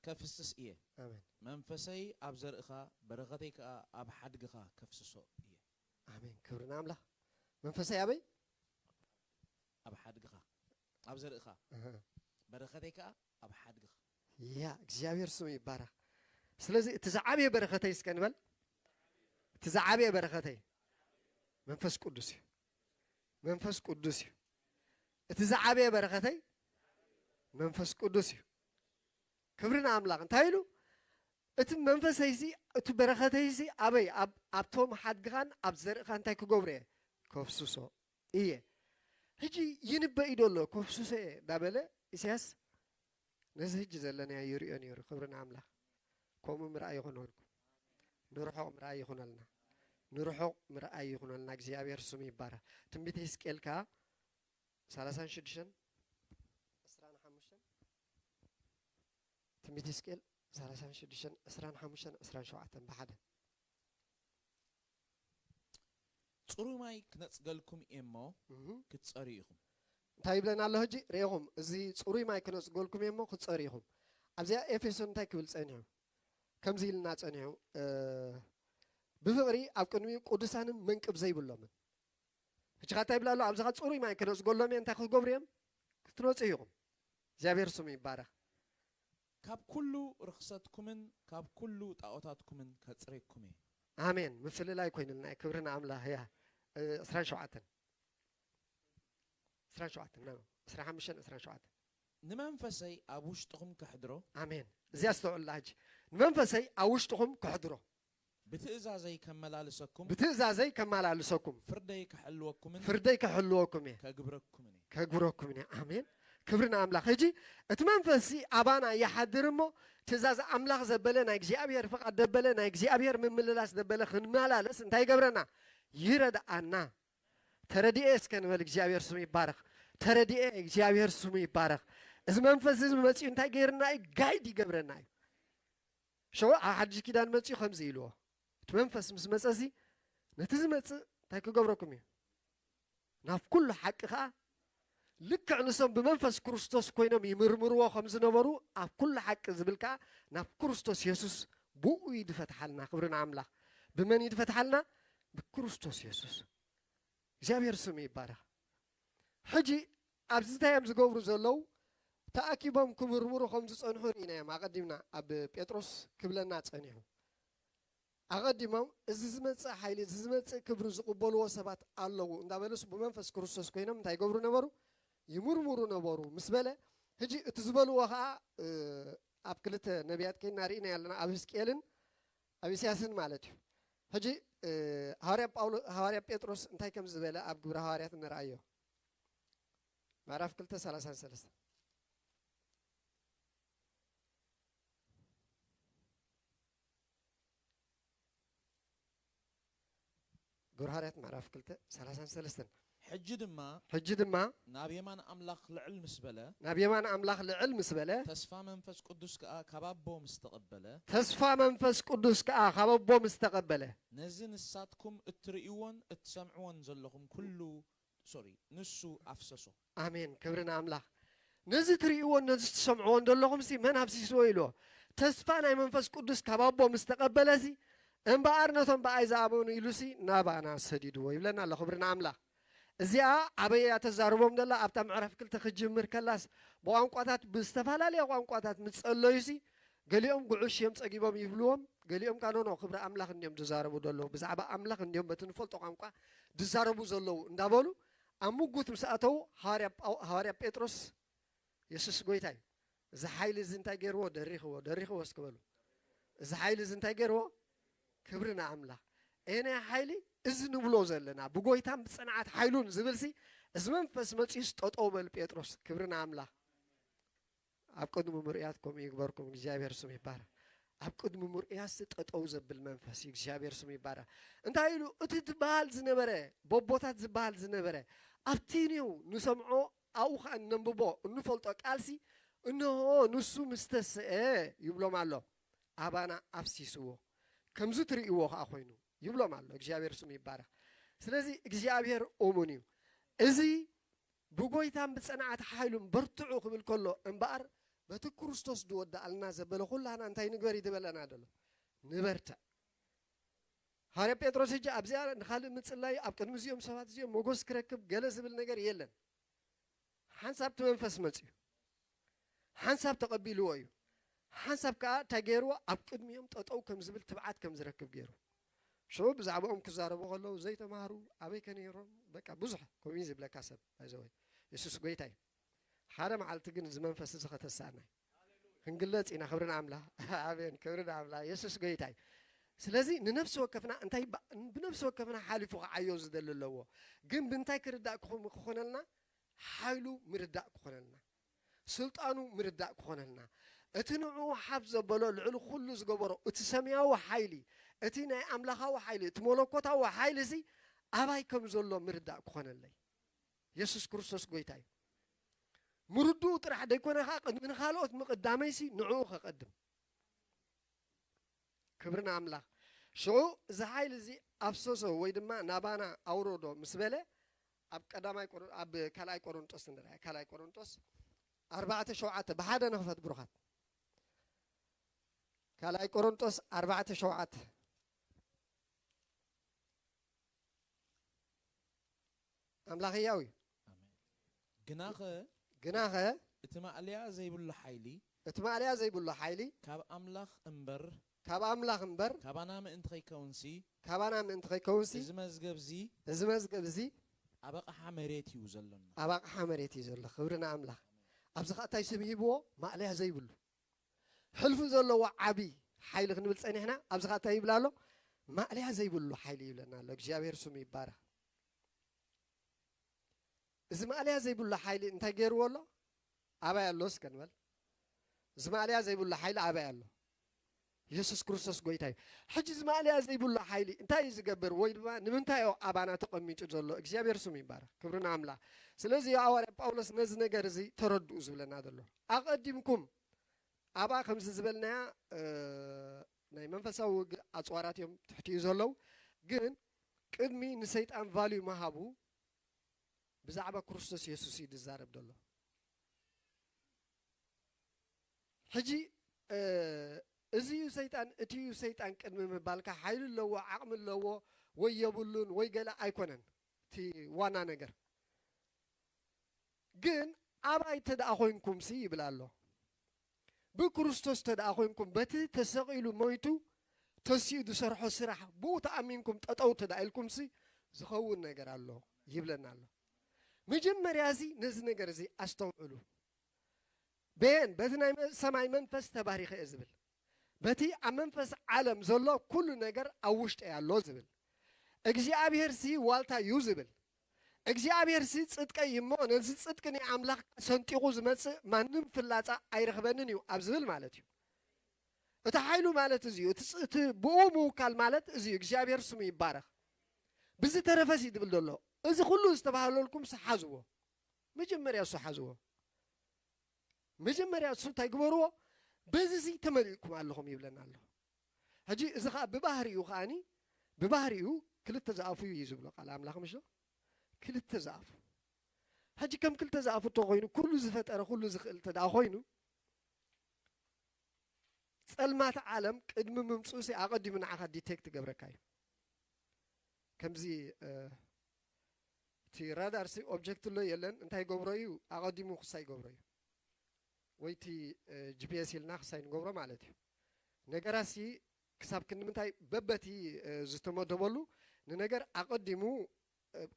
كفسس إيه آمين منفسي أبزر إخا برغتي كأبحد إخا كفسسو إيه آمين كبرنا عمله منفسي أبي أبحد إخا أبزر إخا برغتي كأبحد إخا يا እግዚአብሔር ስሙ ይባረክ ስለዚህ ተዛዓበየ በረከተይ እስከንበል تزعبي بركتي منفس قدسي تزعبي بركتي منفس قدسي كبرنا أملاق انتايلو ات منفسيسي ات بركتيسي أبي أبتوم حد غان أبزر غان تايكو غوري كوفسوسو إيه هجي ينبا إيدولو كوفسوسو إيه دابلة إسياس نزهج زلنا يوري كبرنا أملاق كومو مرأي يخونولكم نروحو مرأي يخونلنا نروحو مرأي يخونلنا እግዚአብሔር ስሙ ይባረክ ትንቢተ ሕዝቅኤል 36 25 ትንቢተ ሕዝቅኤል 36 25 27 بحد ጽሩይ ማይ ክነጽገልኩም እሞ ክትጸሪኢኹም እንታይ ይብለና ኣሎ ሕጂ ሪኢኹም እዚ ጽሩይ ማይ ክነጽገልኩም እሞ ክትጸሪኢኹም ኣብዚያ ኤፌሶን እንታይ ክብል ጸኒሑ ከምዚ ኢልና ጸኒሑ ብፍቕሪ ኣብ ቅድሚኡ ቅዱሳንን መንቅብ ዘይብሎምን ሕጂ እንታይ ይብላ ኣሎ ኣብዚኻ ጽሩይ ማይ ክነጽገሎም እንታይ ክትገብሩ እዮም ክትነጽዩ ኢኹም እግዚኣብሔር ስሙ ይባረክ ካብ ኩሉ ርክሰትኩምን ካብ ኩሉ ጣዖታትኩምን ከጽሬኩሜ አሜን ምፍልላይ ኮይንልና ክብርና አምላኽ ያ 27 ነው 15 27 ንመንፈሰይ ኣብ ውሽጥኹም ከሕድሮ አሜን እዚያ ዝተወላጅ ንመንፈሰይ ኣብ ውሽጥኹም ከሕድሮ ብትእዛዘይ ከመላልሰኩም ፍርደይ ከሕልወኩምን ከግብረኩምን አሜን ክብርና አምላኽ ሕጂ እቲ መንፈሲ አባና ይሓድር እሞ ትእዛዝ አምላኽ ዘበለ ናይ እግዚኣብሔር ፍቃድ ዘበለ ናይ እግዚኣብሔር ምምልላስ ዘበለ ክንመላለስ እንታይ ገብረና ይረዳአና ተረዲኤ እስከ ንበል እግዚአብሔር ስሙ ይባረኽ ተረዲኤ እግዚአብሔር ስሙ ይባረኽ እዚ መንፈስ እዚ መፂኡ እንታይ ገይርና እዩ ጋይድ ይገብረና እዩ ሸው ኣብ ሓድሽ ኪዳን መፂኡ ከምዚ ኢልዎ እቲ መንፈስ ምስ መፀሲ ነቲ ዝመፅእ እንታይ ክገብረኩም እዩ ናብ ኩሉ ሓቂ ከዓ ልክዕ ንሶም ብመንፈስ ክርስቶስ ኮይኖም ይምርምርዎ ከም ዝነበሩ ኣብ ኩሉ ሓቂ ዝብል ከዓ ናብ ክርስቶስ ኢየሱስ ብኡ ይድፈትሓልና ክብርና አምላኽ ብመን ይድፈትሓልና ብክርስቶስ ኢየሱስ እግዚአብሔር ስሙ ይባረኽ ሕጂ ኣብዚ እንታይ እዮም ዝገብሩ ዘለው ተኣኪቦም ክምርምሩ ከም ዝፀንሑ ኢና እዮም ኣቐዲምና ኣብ ጴጥሮስ ክብለና ፀኒሑ ኣቐዲሞም እዚ ዝመፅእ ሓይሊ እዚ ዝመፅእ ክብሪ ዝቕበልዎ ሰባት ኣለዉ እንዳበለሱ ብመንፈስ ክርስቶስ ኮይኖም እንታይ ገብሩ ነበሩ ይምርምሩ ነበሩ ምስ በለ ሕጂ እቲ ዝበልዎ ከዓ ኣብ ክልተ ነቢያት ከይና ርኢና ያለና ኣብ ሕዝቅኤልን ኣብ ኢሳያስን ማለት እዩ ሕጂ ሐዋርያ ጴጥሮስ እንታይ ከም ዝበለ ኣብ ግብረ ሐዋርያት ንርአዮ ምዕራፍ 2:33 ግብረ ሐዋርያት ምዕራፍ 2:33 ሕጂ ድማ ናብ የማን ኣምላኽ ልዕል ምስ በለ ተስፋ መንፈስ ቅዱስ ከዓ ካብ ኣቦ ምስ ተቐበለ ነዚ ንሳትኩም እትርእይዎን እትሰምዕዎን ዘለኹም ኩሉ ንሱ ኣፍሰሶ አሜን ክብርና አምላኽ ነዚ ትርእይዎን ነዚ ትሰምዕዎን ዘለኹም መን ኣብሲስዎ ኢልዎ ተስፋ ናይ መንፈስ ቅዱስ ካብ ኣቦ ምስ ተቐበለ እምበኣር ነቶም ብኣይ ዝኣመኑ ኢሉሲ ናባና ሰዲድዎ ይብለና ኣሎ ክብርና አምላኽ እዚኣ ኣበያ ተዛርቦም ደላ ኣብታ ምዕራፍ 2 ክጅምር ከላስ ብቋንቋታት ብዝተፈላለየ ቋንቋታት ምጸለዩሲ ገሊኦም ጉዑሽ እዮም ፀጊቦም ይብልዎም ገሊኦም ካኖኖ ክብሪ ኣምላኽ እንዲኦም ዝዛረቡ ዘለዉ ብዛዕባ ኣምላኽ እንዲኦም በቲ ንፈልጦ ቋንቋ ዝዛረቡ ዘለዉ እንዳበሉ ኣብ ሙጉት ምስ ኣተው ሐዋርያ ጴጥሮስ ኢየሱስ ጎይታ እዩ እዚ ሓይሊ እዚ እንታይ ገይርዎ ደሪኽዎ እስክበሉ እዚ ሓይሊ እዚ እንታይ ገይርዎ ክብርና ኣምላኽ እኔ ሓይሊ እዚ ንብሎ ዘለና ብጎይታን ብፅንዓት ሓይሉን ዝብልሲ እዚ መንፈስ መፂስ ጠጠው በል ጴጥሮስ ክብርና ኣምላኽ ኣብ ቅድሚ ምርያት ከምኡ ይግበርኩም እግዚአብሔር ስሙ ይባረኽ ኣብ ቅድሚ ምርያት ጠጠው ዘብል መንፈስ እግዚአብሔር ስሙ ይባረኽ እንታይ ኢሉ እቲ ዝበሃል ዝነበረ ቦቦታት ዝበሃል ዝነበረ ኣብቲኒው ንሰምዖ ኣብኡ ከዓ ነንብቦ እንፈልጦ ቃልሲ እንሆ ንሱ ምስተስአ ይብሎም ኣሎ ኣባና ኣፍሲስዎ ከምዚ ትርእይዎ ከዓ ኮይኑ ይብሎም ኣሎ እግዚአብሔር ስሙ ይባረኽ ስለዚ እግዚአብሔር እሙን እዩ እዚ ብጎይታን ብፅንዓት ሓይሉን በርትዑ ክብል ከሎ እምበኣር በቲ ክርስቶስ ዝወዳእልና ዘበለ ኩላና እንታይ ንግበር ይትበለና ደሎ ንበርትዕ ሐዋርያ ጴጥሮስ ሕጂ ኣብዚኣ ንኻልእ ምፅላይ ኣብ ቅድሚ እዚኦም ሰባት እዚኦም ሞጎስ ክረክብ ገለ ዝብል ነገር የለን ሓንሳብ ቲ መንፈስ መፅዩ ሓንሳብ ተቐቢልዎ እዩ ሓንሳብ ከዓ እንታይ ገይርዎ ኣብ ቅድሚኦም ጠጠው ከም ዝብል ትብዓት ከም ዝረክብ ገይሩ شو بزعبهم كزاربو خلوا زي تمهرو أبي كان يروم بقى بزح كوميز بلا كسب هذا يسوس قويتاي حرام على تجن زمان فسز خت السنة هنقلت إن خبرنا عمله أبين خبرنا عمله يسوس قويتاي سلازي نفس وقفنا أنتي بنفس وقفنا حالي فوق عيوز دل اللوا جن بنتاي كرداء خونلنا حالو مرداء خونلنا سلطانو مرداء خونلنا اتنعو حفظ بلو العلو خلص قبرو اتسمياو حيلي اتينا أملاخاو حيلي اتمولوكوتاو حيلي زي أباي كم زلو مرداء خونلي يسوس كريستوس قويتاي مردو ترح ديكونا خاقد من خالوت مقداميسي نعو خاقدم كبرنا أملاخ شو زحايل زي أفسوسو ويدما نابانا أورودو مسبلة أب قدامي أب كلاي كورنتوس ندرا كلاي كورنتوس 4 شوعات بحدا نفت بروخات كلاي كورنتوس 4 شوعات أملاخياوي جناخه جناخه اتما عليا زي بل حيلي اتماليا زي بلو حيلي كاب أملاخ أمبر كاب أملاخ أمبر كابانا من انت كونسي كابانا من انت كونسي إزمز قبزي أبقى حمريتي وزلنا أبقى حمريتي زل خبرنا أملاخ أبزخ أتاي سميبو ماليا زي بلو حلفو زلو عبي حيل خنبل صني هنا أبزخ أتاي بلالو ماليا زي بلو حيلي يبلنا لك جابير سمي بارا إذا ماليا زي بلو حيلي انت غير ولا أبا يلوس كنبل إذا ماليا زي بلو حيلي أبا يلو يسوع كريستوس قويتاي حجز ماليا زي بلو حيلي انت يزغبر وي دما نمنتايو ابانا تقميچ زلو እግዚአብሔር ስሙ ይባረክ ክብርና አምላክ ስለዚህ ሐዋርያ ጳውሎስ ነዝ ነገር እዚ ተረዱ ዝብለና ዘሎ አቀዲምኩም አባ ከምዝ ዝበልና ናይ መንፈሳዊ አጽዋራት እዮም ትሕቲዩ ዘለው ግን ቅድሚ ንሰይጣን ቫልዩ መሃቡ ብዛዕባ ክርስቶስ ኢየሱስ ይዛረብ ዘሎ ሕጂ እዚዩ ሰይጣን እቲዩ ሰይጣን ቅድሚ ምባልካ ኃይል ለዎ ዓቅም ለዎ ወይ የብሉን ወይ ገላ አይኮነን ቲ ዋና ነገር ግን አባይ ተዳኾንኩም ሲ ይብላሎ በክርስቶስ ተዳኾንኩም በቲ ተሰቂሉ ሞይቱ ተሲዱ ሰርሖ ስራሕ ቡ ተአሚንኩም ጠጠው ተዳኢልኩም ሲ ዝኸውን ነገር አሎ ይብለናሎ መጀመሪያ ሲ ነዚ ነገር እዚ አስተውዕሉ በን በትናይ ሰማይ መንፈስ ተባሪኸ ዝብል በቲ አመንፈስ ዓለም ዘሎ ኩሉ ነገር አውሽጠ ያለው ዝብል እግዚአብሔር ሲ ዋልታ ይዝብል እግዚአብሔር ሲ ጽድቀ ይሞ ነዚ ጽድቅኒ አምላክ ሰንጢቁ ዝመጽ ማንም ፍላጻ አይረክበንን ዩ አብዝብል ማለት ዩ እቲ ኃይሉ ማለት እዚ እቲ ብኡሙ ካል ማለት እዚ እግዚአብሔር ስሙ ይባረክ ብዚ ተረፈሲ ድብል ዘሎ እዚ ኩሉ ዝተባሃለልኩም ሰሓዝዎ መጀመሪያ ሰሓዝዎ መጀመሪያ እሱ ታይግበርዎ በዚህ ተመልኩም አለኩም ይብለናል هجي إذا ببهريو خاني ببهريو كل التزعفو يزبل قال أملاخ مش له كل التزعف هجي كم كل تزعفو تغينو كل زفت أنا كل زخل تداخينو سلمات عالم قدم ممسوسي أقدي من عقد ديتكت قبركاي كم زي تي رادار سي أوبجكت له يلن أنتي قبريو أقدي مو خساي قبريو ويتي جي بي اس يلنا خساي قبره مالتي نجارسي كسب كن منتاي ببتي زتمدبلو ننجر أقدمو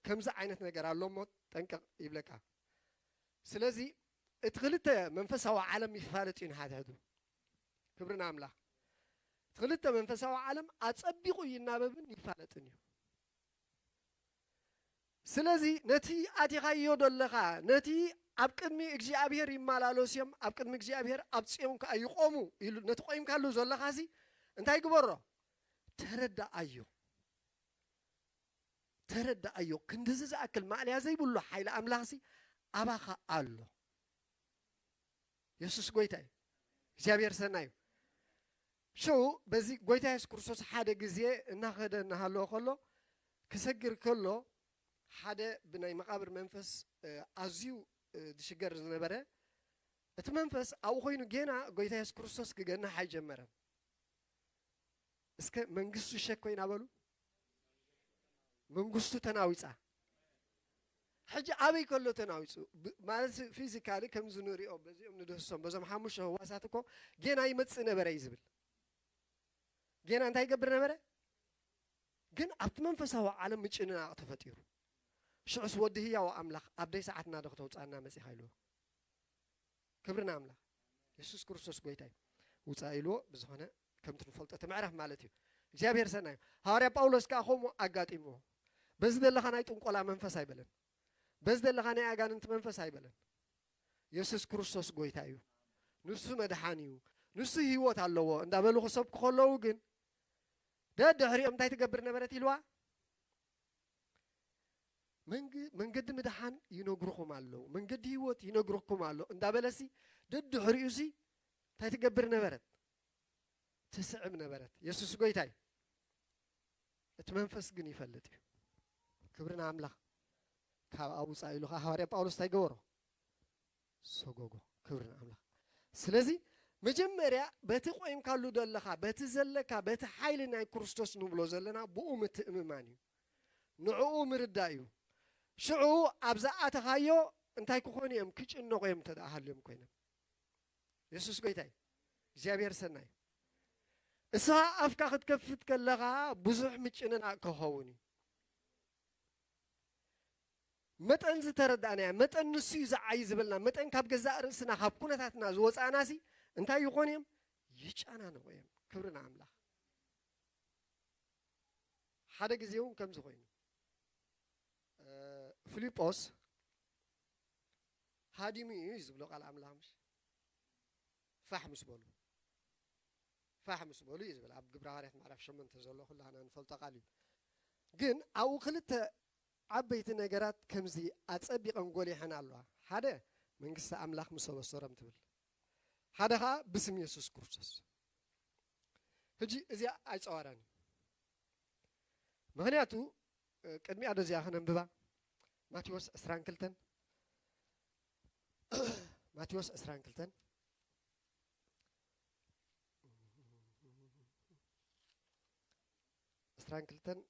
كمز عينت نجار اللهم تنك يبلكها سلازي اتخلت منفسه عالم يفارتين هذا كبرنا عمله اتخلت منفسه عالم أتصبقوا يناببن يفارتني سلازي نتي أتغير دلها نتي أبكرني إجزابير يمالالوسيم أبكرني إجزابير أبصيهم كأيقوموا نتقيم كله زلا خازي أنتي كبره ترد أيو كندز أكل ما عليه زي بقوله حيل أملاحسي أباخا الله يسوع قويتاي إجزابير سنايو شو بزي قويتاي كرسوس حدا جزية ناخد نهالو خلو كسجر كله حدا بناي مقابر منفس أزيو دشجر زنبرة التمنفس أو خوينو جينا قويتا يس كريستوس كجنا حاجة مرة إسك منقصو شكوين أبلو منقصو تناويسا حاجة أبي كله تناويسو مالس فيزيكالي كم زنوري أو بزي من دهسون بزم حموش هو ساتكو جينا يمتس نبرة يزبل جينا أنت يقبر نبرة جن التمنفس هو عالم مجننا أطفتيرو شو أسود هي وأملاخ أبدي ساعتنا دكتور أنا مسيح له كبرنا أملاخ يسوع كريستوس قويتاي وسائله بزهنا كم تنفلت تمعرف مالتي جابير سنة هاري باولوس كأخوم أقاتيمه بس ده اللي خناي تنقل منفس هايبلن بس ده اللي خناي أجان أنت منفس هايبلن يسوع كريستوس قويتايو نص مدحانيو نص هيوت الله عند أبلو خصب خلوا جن ده هري أم تاي تقبرنا براتي لوا من قد مدحان ينقركم الله من قد هيوت ينقركم الله عند أبلسي ضد هريوسي تاي تقبرنا برات تسعبنا برات يسوع قويتاي اتمنفس جني فلتي كبرنا عملا كأبو سعيلو خاوري باولوس تاي جورو سوغوغو كبرنا عملا سلازي مجمريا بتقويم كالو دلخا بتزلكا بتحايلنا كريستوس نبلو زلنا بؤمت إماماني نعو مردايو شعو أبزاء تخايو انتاي كخوني ام كيش انو قيم تداهل يوم كوينم ኢየሱስ ጎይታይ እግዚአብሔር ሰናይ እሳ ኣፍካ ክትከፍት ከለኻ ብዙሕ ምጭንናቕ ክኸውን እዩ መጠን ዝተረዳእናያ መጠን ንሱ እዩ ዝዓይ ዝብልና መጠን ካብ ገዛእ ርእስና ካብ ኩነታትና ዝወፃእናሲ እንታይ ይኾን እዮም ይጫናንቑ እዮም ክብርና ኣምላኽ ሓደ ግዜ እውን ከምዚ ኮይኑ ፊልጶስ ሃዲሙ እዩ ዝብሎ ቃል ኣምላኽ ምሽ ፋሕ ምስ በሉ እዩ ዝብል ኣብ ግብረ ሐዋርያት ምዕራፍ 8 ዘሎ ኩላና ንፈልጦ ቃል እዩ ግን ኣብኡ ክልተ ዓበይቲ ነገራት ከምዚ ኣፀቢቐን ጎሊሐን ኣለዋ ሓደ መንግስቲ ኣምላኽ ምስ ኣበሰሮም ትብል ሓደ ከዓ ብስም ኢየሱስ ክርስቶስ ሕጂ እዚኣ ኣይፀዋራን ምክንያቱ ቅድሚኣ ደዚኣ ክነንብባ ማቴዎስ 22 ማቴዎስ 22 22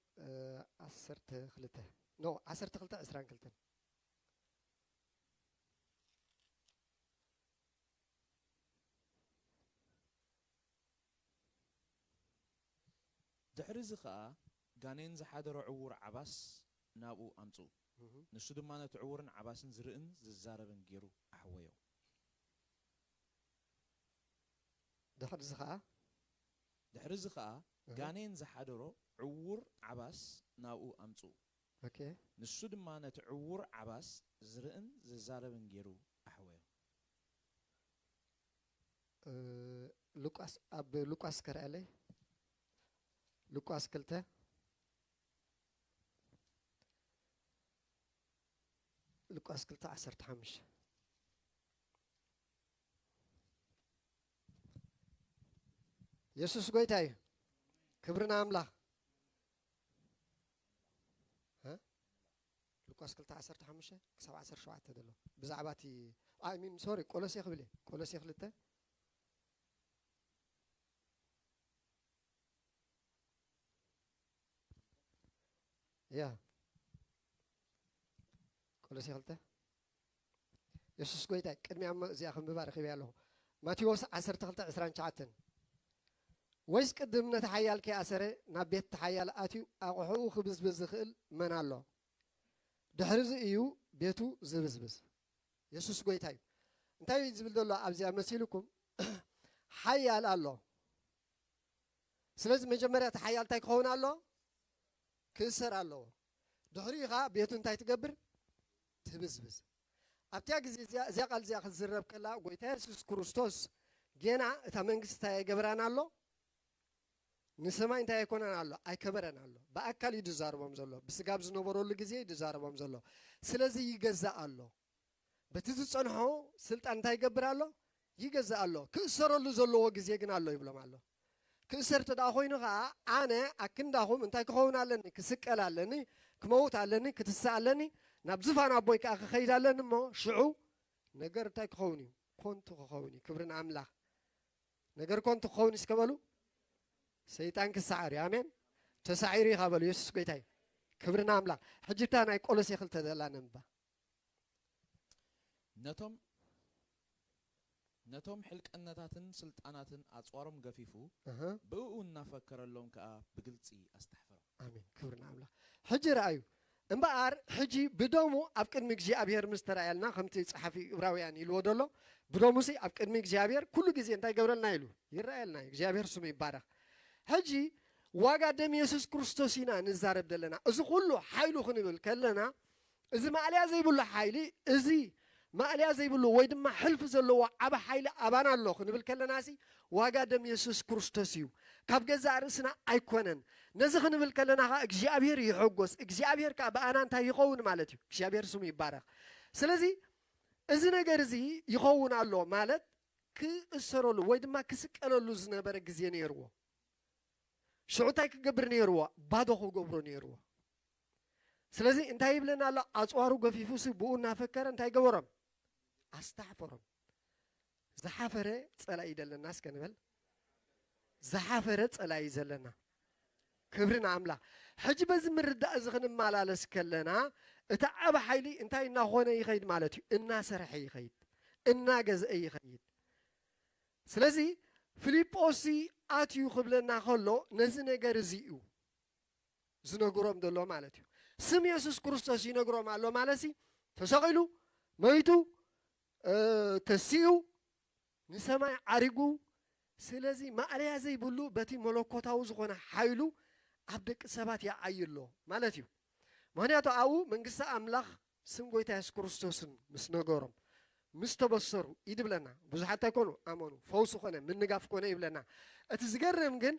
12 ኖ 12 22 ድሕሪ እዚ ከዓ ጋኔን ዝሓደሮ ዕውር ዓባስ ናብኡ ኣምፁ ንሱ ድማ ነቲ ዕውርን ዓባስን ዝርእን ዝዛረብን ገይሩ ኣሕወዮ ድሕሪ እዚ ከዓ ጋኔን ዝሓደሮ ዕውር ዓባስ ናብኡ ኣምፁ ንሱ ድማ ነቲ ዕውር ዓባስ ዝርእን ዝዛረብን ገይሩ ኣሕወዮ ሉቃስ ኣብ ሉቃስ ከርአለይ ሉቃስ 2 ሉቃስ 2:15 ኢየሱስ ጎይታ እዩ ክብርና ኣምላኽ ሉቃስ 2:15 ክሳብ 17 ዘሎ ብዛዕባ እቲ ሚን ሶሪ ቆሎሴ ክብል ቆሎሴ 2 ያ ቆሎሴ 2 ኢየሱስ ጎይታ ቅድሚያ እዚኣ ክንብባ ረኺበ ኣለኹ ማቴዎስ 12:29 ወይስ ቅድም ነቲ ሓያል ከይኣሰረ ናብ ቤት ሓያል ኣትዩ ኣቑሑኡ ክብዝብዝ ዝኽእል መን ኣሎ ድሕሪ እዚ እዩ ቤቱ ዝብዝብዝ ኢየሱስ ጎይታ እዩ እንታይ እዩ ዝብል ዘሎ ኣብዚኣ መሲልኩም ሓያል ኣሎ ስለዚ መጀመርያ እቲ ሓያል እንታይ ክኸውን ኣሎ ክእሰር ኣለዎ ድሕሪኡ ከዓ ቤቱ እንታይ ትገብር ትብዝብዝ ኣብቲያ ግዜ እዚያ ቃል እዚኣ ክትዝረብ ከላ ጎይታ ኢየሱስ ክርስቶስ ጌና እታ መንግስቲ እንታይ የገብራን ኣሎ ንሰማይ እንታይ ኣይኮነን ኣሎ ኣይከበረን ኣሎ ብኣካል እዩ ድዛረቦም ዘሎ ብስጋ ዝነበረሉ ግዜ ድዛረቦም ዘሎ ስለዚ ይገዛእ ኣሎ በቲ ዝፀንሖ ስልጣን እንታይ ይገብር ኣሎ ይገዛእ ኣሎ ክእሰረሉ ዘለዎ ግዜ ግን ኣሎ ይብሎም ኣሎ ክእሰር ተደኣ ኮይኑ ከዓ ኣነ ኣክንዳኹም እንታይ ክኸውን ኣለኒ ክስቀል ኣለኒ ክመውት ኣለኒ ክትስእ ኣለኒ ናብ ዝፋን ኣቦይ ከዓ ክኸይድ ኣለኒ እሞ ሽዑ ነገር እንታይ ክኸውን እዩ ኮንቱ ክኸውን እዩ ክብርን ኣምላኽ ነገር ኮንቱ ክኸውን እዩ እስከበሉ ሰይጣን ክሳዓር እዩ ኣሜን ተሳዒሩ ኢኻ በሉ ኢየሱስ ጎይታ እዩ ክብርና ኣምላኽ ሕጂታ ናይ ቆሎሴ 2 ዘላ ነንባ ነቶም ሕልቀነታትን ስልጣናትን ኣፅዋሮም ገፊፉ ብእኡ እናፈከረሎም ከዓ ብግልፂ ኣስተሕፈሮም ኣሜን ክብርና ኣምላኽ ሕጂ ረኣዩ እምበኣር ሕጂ ብደሙ ኣብ ቅድሚ እግዚኣብሔር ምስ ተረኣየልና ከምቲ ፀሓፊ ዕብራውያን ኢልዎ ደሎ ብደሙ ሲ ኣብ ቅድሚ እግዚኣብሔር ኩሉ ግዜ እንታይ ገብረልና ኢሉ ይረኣየልና እግዚኣብሔር ስሙ ይባረኽ ሕጂ ዋጋ ደም ኢየሱስ ክርስቶስ ኢና ንዛረብ ዘለና እዚ ኩሉ ሓይሉ ክንብል ከለና እዚ ማዕልያ ዘይብሉ ሓይሊ እዚ ማዕልያ ዘይብሉ ወይ ድማ ሕልፊ ዘለዎ ዓበ ሓይሊ ኣባና ኣሎ ክንብል ከለና ሲ ዋጋ ደም ኢየሱስ ክርስቶስ እዩ ካብ ገዛእ ርእስና ኣይኮነን ነዚ ክንብል ከለና ከዓ እግዚኣብሔር ይሕጎስ እግዚኣብሔር ከዓ ብኣና እንታይ ይኸውን ማለት እዩ እግዚኣብሔር ስሙ ይባረኽ ስለዚ እዚ ነገር እዚ ይኸውን ኣሎ ማለት ክእሰረሉ ወይ ድማ ክስቀለሉ ዝነበረ ግዜ ነይርዎ ሽዑ እንታይ ክገብር ነይርዎ ባዶ ክገብሮ ነይርዎ ስለዚ እንታይ ይብለና ኣሎ ኣፅዋሩ ገፊፉሲ ብኡ እናፈከረ እንታይ ገበሮም ኣስተሓፈሮም ዝሓፈረ ፀላኢ ዘለና እስከ ንበል ዝሓፈረ ፀላኢ ዘለና ክብርና ኣምላኽ ሕጂ በዚ ምርዳእ እዚ ክንመላለስ ከለና እቲ ዓበ ሓይሊ እንታይ እናኾነ ይኸይድ ማለት እዩ እናሰርሐ ይኸይድ እናገዝአ ይኸይድ ስለዚህ ፊልጶስ ኣትዩ ክብለና ከሎ ነዚ ነገር እዚ እዩ ዝነግሮም ዘሎ ማለት እዩ ስም ኢየሱስ ክርስቶስ ይነግሮም ኣሎ ማለት ተሰቂሉ መይቱ ተሲኡ ንሰማይ ዓሪጉ ስለዚ ማዕለያ ዘይብሉ በቲ መለኮታዊ ዝኾነ ሓይሉ ኣብ ደቂ ሰባት ይዓይሎ ማለት እዩ ምክንያቱ ኣብኡ መንግስቲ ኣምላኽ ስም ጎይታ ኢየሱስ ክርስቶስን ምስ ነገሮም ምስ ተበሰሩ ይድብለና ብዙሓት ኣይኮኑ ኣመኑ ፈውሲ ኮነ ምንጋፍ ኮነ ይብለና እቲ ዝገርም ግን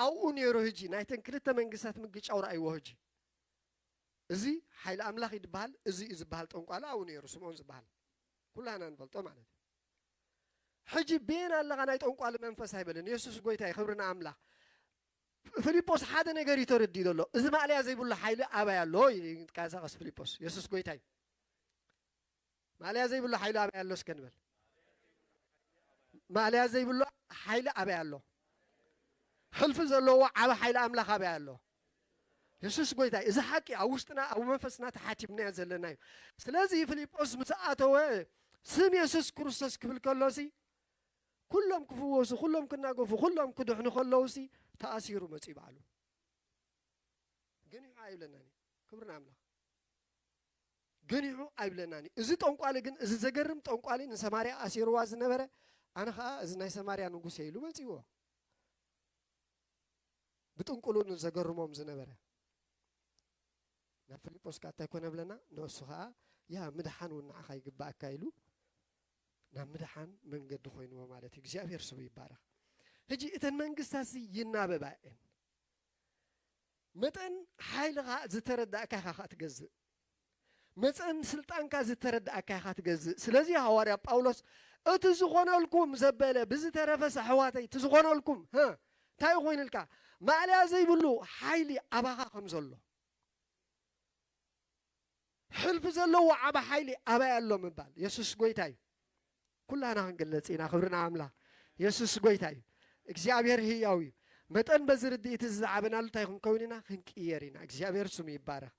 ኣብኡ ነይሩ ሕጂ ናይተን ክልተ መንግስታት ምግጫው ረኣይዎ ሕጂ እዚ ሓይሊ ኣምላኽ ይድበሃል እዚ እዩ ዝበሃል ጠንቋላ ኣብኡ ነይሩ ስምዖን ዝበሃል ኩላና ንፈልጦ ማለት እዩ ሕጂ ቤና ኣለኻ ናይ ጠንቋሊ መንፈስ ኣይበለን ኢየሱስ ጎይታ ክብርና ኣምላኽ ፊልጶስ ሓደ ነገር ይተረዲ ዘሎ እዚ ማዕለያ ዘይብሉ ሓይሊ ኣበይ ኣሎ ይንቀሳቐስ ፊልጶስ ኢየሱስ ጎይታ እዩ ማዕለያ ዘይብሉ ሓይሊ ኣበይ ኣሎ እስከ ንበል ማዕለያ ዘይብሉ ሓይሊ ኣበይ ኣሎ ሕልፊ ዘለዎ ዓበ ሓይሊ ኣምላኽ ኣበይ ኣሎ ኢየሱስ ጎይታ እዚ ሓቂ ኣብ ውሽጥና ኣብ መንፈስና ተሓቲምናዮ ዘለና እዩ ስለዚ ፊልጶስ ምስ ኣተወ ስም ኢየሱስ ክርስቶስ ክብል ከሎሲ ኩሎም ክፍወሱ ኩሎም ክናገፉ ኩሎም ክድሕኑ ከለውሲ ተኣሲሩ መፂ በዓሉ ገኒዑ ኣይብለናኒ ክብርና ኣምላኽ ገኒዑ ኣይብለናኒ እዚ ጠንቋሊ ግን እዚ ዘገርም ጠንቋሊ ንሰማርያ ኣሲርዋ ዝነበረ ኣነ ከዓ እዚ ናይ ሰማርያ ንጉስ ኢሉ መፂዎ ብጥንቁሉ ዘገርሞም ዝነበረ ናብ ፊልጶስ ከዓ እንታይ ኮነ ብለና ንእሱ ከዓ ያ ምድሓን እውን ንዓኻ ይግባእካ ኢሉ ናብ ምድሓን መንገዲ ኮይንዎ ማለት እዩ እግዚኣብሔር ስሙ ይባረኽ ሕጂ እተን መንግስታት ይናበባ እየን መጠን ሓይልኻ ዝተረዳእካ ኢኻ ትገዝእ መጠን ስልጣንካ ዝተረዳእካ ኢኻ ትገዝእ ስለዚ ሃዋርያ ጳውሎስ እቲ ዝኾነልኩም ዘበለ ብዝተረፈሰ ኣሕዋተይ እቲ ዝኾነልኩም እንታይ ኮይንልካ ማዕለያ ዘይብሉ ሓይሊ ኣባኻ ከም ዘሎ ሕልፊ ዘለዎ ዓበ ሓይሊ ኣበይ ኣሎ ምባል ኢየሱስ ጎይታ እዩ ኩላና ክንገለጽ ኢና ክብርና ኣምላኽ ኢየሱስ ጎይታ እዩ እግዚኣብሔር ህያው እዩ መጠን በዚ ርድኢት ዝዓበናሉ እንታይ ክንከውን ኢና ክንቅየር ኢና እግዚኣብሔር ስሙ ይባረኽ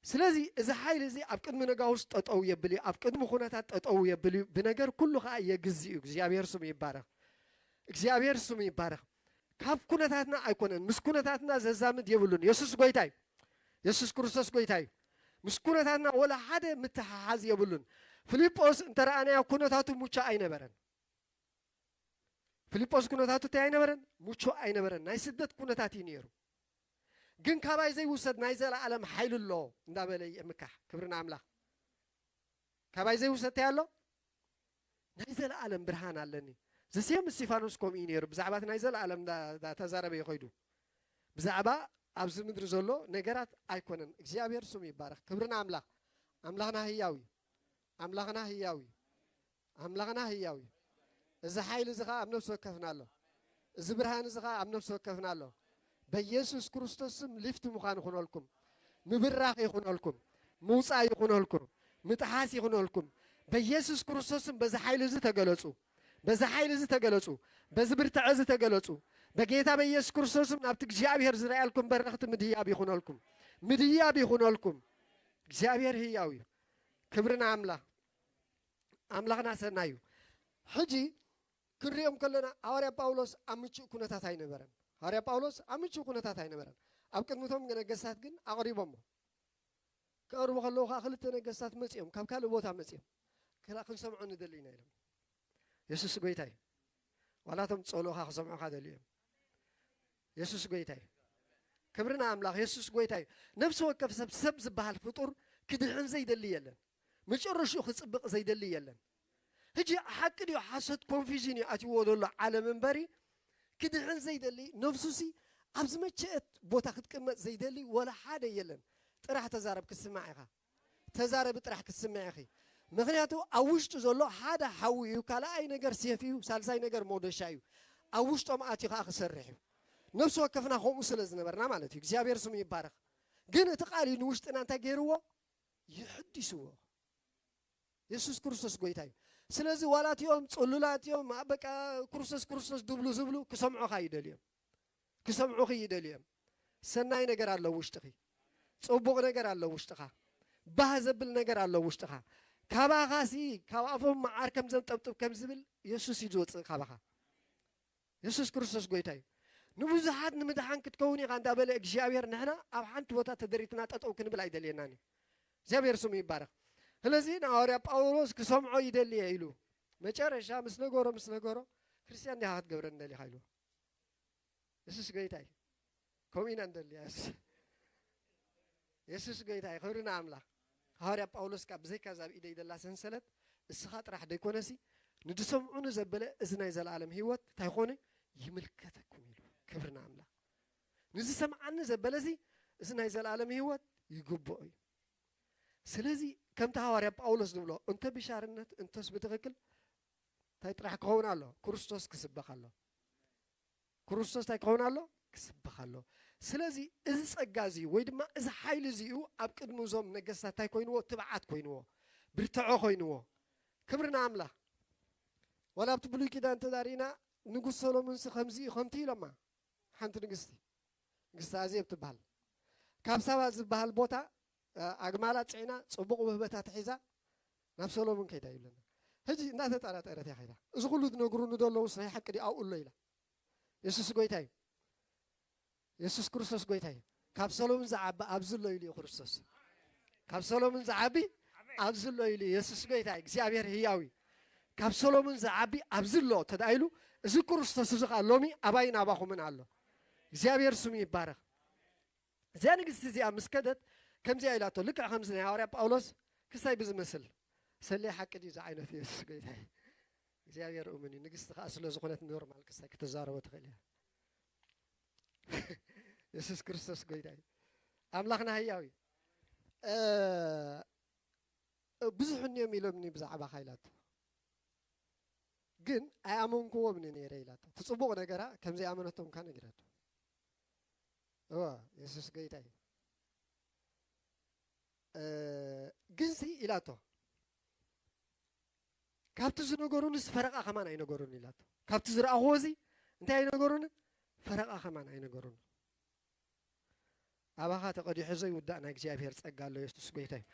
ስለዚ እዚ ሓይሊ እዚ ኣብ ቅድሚ ነጋውስ ጠጠው የብል እዩ ኣብ ቅድሚ ኩነታት ጠጠው የብል እዩ ብነገር ኩሉ ከዓ የግዝ እዩ እግዚኣብሔር ስሙ ይባረኽ እግዚኣብሔር ስሙ ይባረኽ ካብ ኩነታትና ኣይኮነን ምስ ኩነታትና ዘዛምድ የብሉን ኢየሱስ ጎይታ እዩ ኢየሱስ ክርስቶስ ጎይታ እዩ ምስ ኩነታትና ወላ ሓደ ምትሓሓዝ የብሉን ፊልጶስ እንተረኣናያ ኩነታቱ ሙቾ ኣይነበረን ፊልጶስ ኩነታቱ እንታይ ኣይነበረን ሙቾ ኣይነበረን ናይ ስደት ኩነታት እዩ ነይሩ ግን ካባይ ዘይውሰድ ናይ ዘለኣለም ሓይሊ ኣሎ እንዳበለ የምካሕ ክብርና ኣምላኽ ካባይ ዘይውሰድ እንታይ ኣሎ ናይ ዘለኣለም ብርሃን ኣለኒ ዘስየም እስጢፋኖስ ከምኡ እዩ ነይሩ ብዛዕባ ናይ ዘለኣለም ተዛረበ ይኸይዱ ብዛዕባ ኣብዚ ምድሪ ዘሎ ነገራት ኣይኮነን እግዚኣብሔር ስሙ ይባረኽ ክብርና ኣምላኽ ኣምላኽና ህያው እዩ ኣምላኽና ህያው እዩ ኣምላኽና ህያው እዩ እዚ ሓይሊ እዚ ከዓ ኣብ ነፍሲ ወከፍና ኣሎ እዚ ብርሃን እዚ ከዓ ኣብ ነፍሲ ወከፍና ኣሎ በኢየሱስ ክርስቶስ ስም ሊፍቲ ምዃን ይኹነልኩም ምብራኽ ይኹነልኩም ምውፃእ ይኹነልኩም ምጥሓስ ይኹነልኩም በኢየሱስ ክርስቶስ ስም በዚ ሓይሊ እዚ ተገለጹ በዚ ሓይሊ እዚ ተገለጹ በዚ ብርትዕ እዚ ተገለጹ በጌታ በኢየሱስ ክርስቶስ ስም ናብቲ እግዚኣብሔር ዝረኣየልኩም በረኽቲ ምድያብ ይኹነልኩም ምድያብ ይኹነልኩም እግዚኣብሔር ህያው እዩ ክብርና ኣምላኽ ኣምላኽና ሰናይ እዩ ሕጂ ክንሪኦም ከለና ሃዋርያ ጳውሎስ ኣብ ምቹእ ኩነታት ኣይነበረን ሃዋርያ ጳውሎስ ኣብ ምቹእ ኩነታት ኣይነበረን ኣብ ቅድሚቶም ነገስታት ግን ኣቕሪቦሞ ክቐርቡ ከለዉ ከዓ ክልተ ነገስታት መፂኦም ካብ ካልእ ቦታ መፂኦም ክንሰምዑ ንደሊ ኢና ኢሎም ኢየሱስ ጎይታ እዩ ዋላቶም ፀሎኻ ክሰምዑካ ደልዮም ኢየሱስ ጎይታ እዩ ክብርና ኣምላኽ ኢየሱስ ጎይታ እዩ ነፍሲ ወከፍ ሰብ ዝበሃል ፍጡር ክድሕን ዘይደሊ የለን መጨረሽኡ ክፅብቕ ዘይደሊ የለን ሕጂ ሓቂ ድዩ ሓሰት ኮንፊዥን እዩ ኣትይዎ ዘሎ ዓለም እምበሪ ክድሕን ዘይደሊ ነፍሱሲ ኣብ ዝመቸአት ቦታ ክትቅመጥ ዘይደሊ ወላ ሓደ የለን ጥራሕ ተዛረብ ክትስማዕ ኢኻ ተዛረቢ ጥራሕ ክትስማዕ ኢኺ ምክንያቱ ኣብ ውሽጡ ዘሎ ሓደ ሓዊ እዩ ካልኣይ ነገር ሴፍ እዩ ሳልሳይ ነገር መውደሻ እዩ ኣብ ውሽጦም ኣትዩ ከዓ ክሰርሕ እዩ ነፍሲ ወከፍና ከምኡ ስለ ዝነበርና ማለት እዩ እግዚኣብሔር ስሙ ይባረኽ ግን እቲ ቃል እዩ ንውሽጥና እንታይ ገይርዎ ይሕዲስዎ ኢየሱስ ክርስቶስ ጎይታ እዩ ስለዚ ዋላትዮም ፅሉላትዮም በቃ ክርስቶስ ክርስቶስ ድብሉ ዝብሉ ክሰምዑኻ ይደልዮም ክሰምዑኺ ይደልዮም ሰናይ ነገር ኣሎ ውሽጥኺ ፅቡቕ ነገር ኣሎ ውሽጥኻ ባህ ዘብል ነገር ኣሎ ውሽጥኻ ካባኻሲ ካብ ኣፎም መዓር ከም ዘንጠብጥብ ከም ዝብል ኢየሱስ እዩ ዝወፅእ ካባኻ ኢየሱስ ክርስቶስ ጎይታ እዩ ንብዙሓት ንምድሓን ክትከውን ኢኻ እንዳበለ እግዚኣብሔር ንሕና ኣብ ሓንቲ ቦታ ተደሪትና ጠጠው ክንብል ኣይደልየናን እዩ እግዚኣብሔር ስሙ ይባረኽ ስለዚ ንሐዋርያ ጳውሎስ ክሰምዖ ይደልየ ኢሉ መጨረሻ ምስ ነገሮ ክርስቲያን እንዲኻ ክትገብረን እንደሊኻ ኢሉ ኢየሱስ ጎይታ እዩ ከምኡ ኢና እንደልያ ኢየሱስ ጎይታ እዩ ክብርና ኣምላኽ ሐዋርያ ጳውሎስ ካብ ብዘይካ ዛብ ኢደይ ዘላ ሰንሰለት እስኻ ጥራሕ ደይኮነሲ ንድሰምዑኑ ዘበለ እዚ ናይ ዘለኣለም ሂወት እንታይ ኮነ ይምልከተኩም ኢሉ ክብርና ኣምላኽ ንዝሰምዓኒ ዘበለሲ እዚ ናይ ዘለኣለም ሂወት ይግብኦ እዩ ስለዚ ከምቲ ሐዋርያ ጳውሎስ ዝብሎ እንተ ብሻርነት እንተስ ብትኽክል እንታይ ጥራሕ ክኸውን ኣሎ ክርስቶስ ክስበኽ ኣሎ ክርስቶስ እንታይ ክኸውን ኣሎ ክስበኽ ኣሎ ስለዚ እዚ ጸጋ እዚ ወይ ድማ እዚ ሓይሊ እዚኡ ኣብ ቅድሚ እዞም ነገስታት እንታይ ኮይንዎ ትብዓት ኮይንዎ ብርትዖ ኮይንዎ ክብርና ኣምላኽ ወላ ኣብቲ ብሉይ ኪዳን ተዛሪና ንጉስ ሰሎሞንስ ከምቲ ኢሎማ ሓንቲ ንግስቲ ኣዜብ ትበሃል ካብ ሳባ ዝበሃል ቦታ ኣግማላ ፅዒና ፅቡቕ ውህበታት ሒዛ ናብ ሰሎሞን ከይዳ ይብለና ሕጂ እንዳተጠራጠረት እያ ከይዳ እዚ ኩሉ ዝነግሩኒ ዘለውስ ናይ ሓቂ ድዩ ኣብኡ ኣሎ ኢላ ኢየሱስ ጎይታ እዩ ኢየሱስ ክርስቶስ ጎይታ እዩ ካብ ሰሎሞን ዝዓቢ ኣብዚ ኣሎ ኢሉ ክርስቶስ ካብ ሰሎሞን ዝዓቢ ኣብዚ ኣሎ ኢሉ ኢየሱስ ጎይታ እዩ እግዚኣብሔር ህያው እዩ ካብ ሰሎሞን ዝዓቢ ኣብዚ ኣሎ ተዳኢሉ እዚ ክርስቶስ እዚ ከዓ ሎሚ ኣባይን ኣባኹምን ኣሎ እግዚኣብሔር ስሙ ይባረኽ እዚያ ንግስቲ እዚኣ ምስ ከደት ከምዚያ ኢላቶ ልክዕ ከምዚ ናይ ሐዋርያ ጳውሎስ ክሳይ ብዝመስል ሰለይ ሓቂ ድዩ እዚ ዓይነት ኢየሱስ ጎይታ እዩ እግዚኣብሔር እሙን እዩ ንግስቲ ከዓ ስለ ዝኾነት ኖርማል ክሳይ ክትዛረቦ ትኽእል እያ ኢየሱስ ክርስቶስ ጎይታ እዩ ኣምላኽና ህያው እዩ ብዙሕ እኒኦም ኢሎምኒ ብዛዕባ ኢላቶ ግን ኣይኣመንክዎምኒ ነይረ ኢላቶ ትፅቡቕ ነገራ ከምዘይኣመነቶም ካ ነጊራቶ ኢየሱስ ጎይታ እዩ ግንሲ ኢላቶ ካብቲ ዝነገሩንስ ፈረቓ ኸማን ኣይነገሩን ኢላቶ ካብቲ ዝረኣኽዎ እዚ እንታይ ኣይነገሩን ፈረቓ ኸማን ኣይነገሩን ኣባኻ ተቐዲሑ ዘይውዳእ ናይ እግዚኣብሔር ጸጋ ኣሎ ኢየሱስ ጎይታ እዩ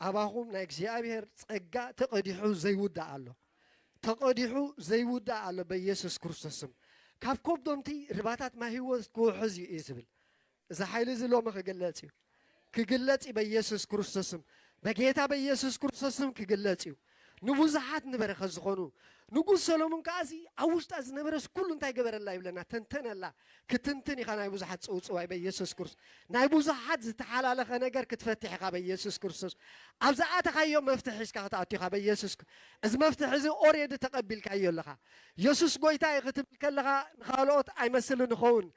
ኣባኹም ናይ እግዚኣብሔር ጸጋ ተቐዲሑ ዘይውዳእ ኣሎ ተቐዲሑ ዘይውዳእ ኣሎ በኢየሱስ ክርስቶስ ስም ካብ ከብዶምቲ ርባታት ማይ ህይወት ክውሕዝ እዩ ዝብል እዚ ሓይሊ እዚ ሎሚ ክግለጽ እዩ ክግለጽ እዩ በኢየሱስ ክርስቶስ ስም በጌታ በኢየሱስ ክርስቶስ ስም ክግለጽ እዩ ንብዙሓት ንበረኸት ዝኾኑ ንጉስ ሰሎሞን ከዓሲ ኣብ ውሽጣ ዝነበረስ ኩሉ እንታይ ገበረላ ይብለና ተንተነላ ክትንትን ኢኻ ናይ ብዙሓት ፅውፅዋይ በኢየሱስ ክርስቶስ ናይ ብዙሓት ዝተሓላለኸ ነገር ክትፈትሕ ኢኻ በኢየሱስ ክርስቶስ ኣብ ዝኣተኻዮ መፍትሒ ሒዝካ ክትኣቱ ኢኻ በኢየሱስ እዚ መፍትሒ እዚ ኦሬዲ ተቐቢልካዮ ኣለኻ ኢየሱስ ጎይታ እዩ ክትብል ከለኻ ንኻልኦት ኣይመስልን ንኸውን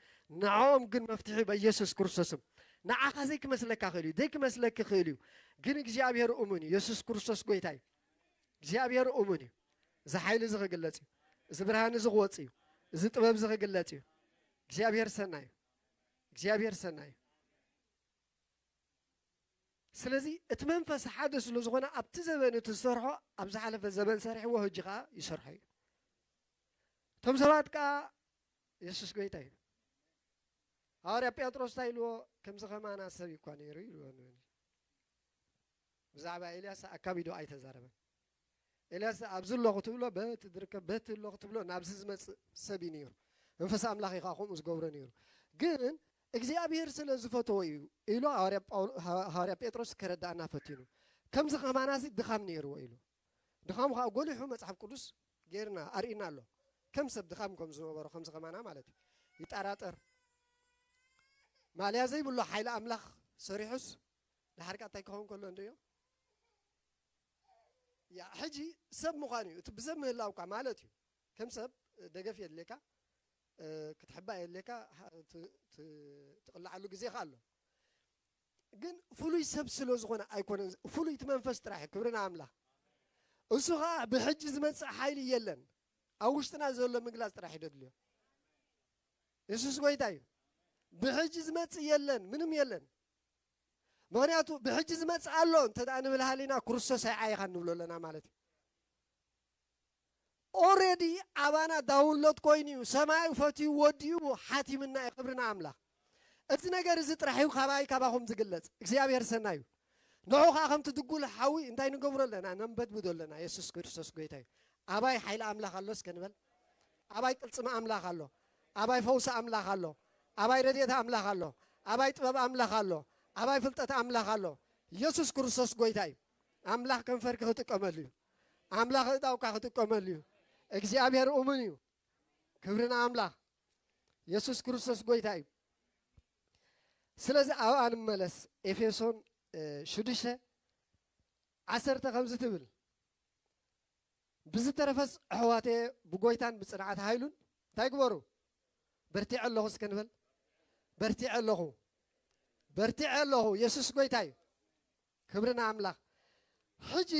ንዕኦም ግን መፍትሒ በኢየሱስ ክርስቶስም ንዓኻ ዘይክመስለካ ክእል እዩ ዘይክመስለክ ክእል እዩ ግን እግዚኣብሔር እሙን እዩ ኢየሱስ ክርስቶስ ጎይታ እዩ እግዚኣብሔር እሙን እዩ እዚ ሓይሊ እዚ ክግለጽ እዩ እዚ ብርሃን እዚ ክወፅ እዩ እዚ ጥበብ እዚ ክግለጽ እዩ እግዚኣብሔር ሰናይ እዩ እግዚኣብሔር ሰናይ እዩ ስለዚ እቲ መንፈስ ሓደ ስለ ዝኾነ ኣብቲ ዘበን እቲ ዝሰርሖ ኣብ ዝሓለፈ ዘበን ሰሪሕዎ ሕጂ ከዓ ይሰርሖ እዩ እቶም ሰባት ከዓ ኢየሱስ ጎይታ እዩ ሐዋርያ ጴጥሮስ እንታይ ኢልዎ ከምዚ ኸማና ሰብ እኳ ነይሩ ኢልዎ ብዛዕባ ኤልያስ ኣካቢዶ ኣይተዛረበን ኤልያስ ኣብዚ ኣለኹ ትብሎ በቲ ዝርከብ በቲ ኣለኹ ትብሎ ናብዚ ዝመፅእ ሰብ እዩ ነይሩ መንፈስ ኣምላኽ ኢኻ ከምኡ ዝገብሮ ነይሩ ግን እግዚኣብሔር ስለ ዝፈተዎ እዩ ኢሉ ሐዋርያ ጴጥሮስ ከረዳእና ፈቲኑ ከምዚ ኸማናሲ ድኻም ነይርዎ ኢሉ ድኻም ከዓ ጎሊሑ መፅሓፍ ቅዱስ ጌርና ኣርኢና ኣሎ ከም ሰብ ድኻም ከም ዝነበሮ ከምዚ ኸማና ማለት እዩ ይጠራጠር ማልያ ዘይብሎ ሓይሊ ኣምላኽ ሰሪሑስ ድሓርቃ እንታይ ክኸውን ከሎ እንድዮ ያ ሕጂ ሰብ ምዃኑ እዩ እቲ ብሰብ ምህላውካ ማለት እዩ ከም ሰብ ደገፍ የድልየካ ክትሕባ የድልየካ ትቕላዓሉ ግዜ ኸ ኣሎ ግን ፍሉይ ሰብ ስለ ዝኾነ ኣይኮነን ፍሉይ እቲ መንፈስ ጥራሕ እዩ ክብርና ኣምላኽ እሱ ከዓ ብሕጂ ዝመፅእ ሓይሊ የለን ኣብ ውሽጥና ዘሎ ምግላፅ ጥራሕ እዩ ደድልዮ ኢየሱስ ጎይታ እዩ ብሕጂ ዝመፅእ የለን ምንም የለን ምክንያቱ ብሕጂ ዝመፅእ ኣሎ እንተደኣ ንብል ሃሊና ክርስቶስ ኣይዓይኻ ንብሎ ኣለና ማለት እዩ ኦሬዲ ኣባና ዳውንሎድ ኮይኑ እዩ ሰማይ ፈትዩ ወዲኡ ሓቲምና ክብርና ኣምላኽ እቲ ነገር እዚ ጥራሕ እዩ ካባይ ካባኹም ዝግለጽ እግዚኣብሔር ሰናይ እዩ نعوخ أخم تدقول حاوي انتي نقبر لنا نمبد بدول لنا يسوس كريستوس قويتاي أباي حيل أملاخ الله سكنبل أباي تلصم أملاخ الله أباي فوس أملاخ الله أباي رديت أملاخ الله أباي طباب أملاخ الله أباي فلتت أملاخ الله يسوس كريستوس قويتاي أملاخ كم فرق هتك أمليو أملاخ داو كهتك أمليو እግዚአብሔር ኡምንዩ ክብርና አምላክ ኢየሱስ ክርስቶስ ጎይታይ ስለዚህ ኣብ አንመለስ ኤፌሶን 6:10 ከምዚ ትብል ብዝተረፈስ ኣሕዋቴ ብጎይታን ብፅንዓት ሃይሉን እንታይ ግበሩ በርቲዕ ኣለኹ እስከንበል በርቲዕ ኣለኹ ኢየሱስ ጎይታይ ክብርና አምላክ ሕጂ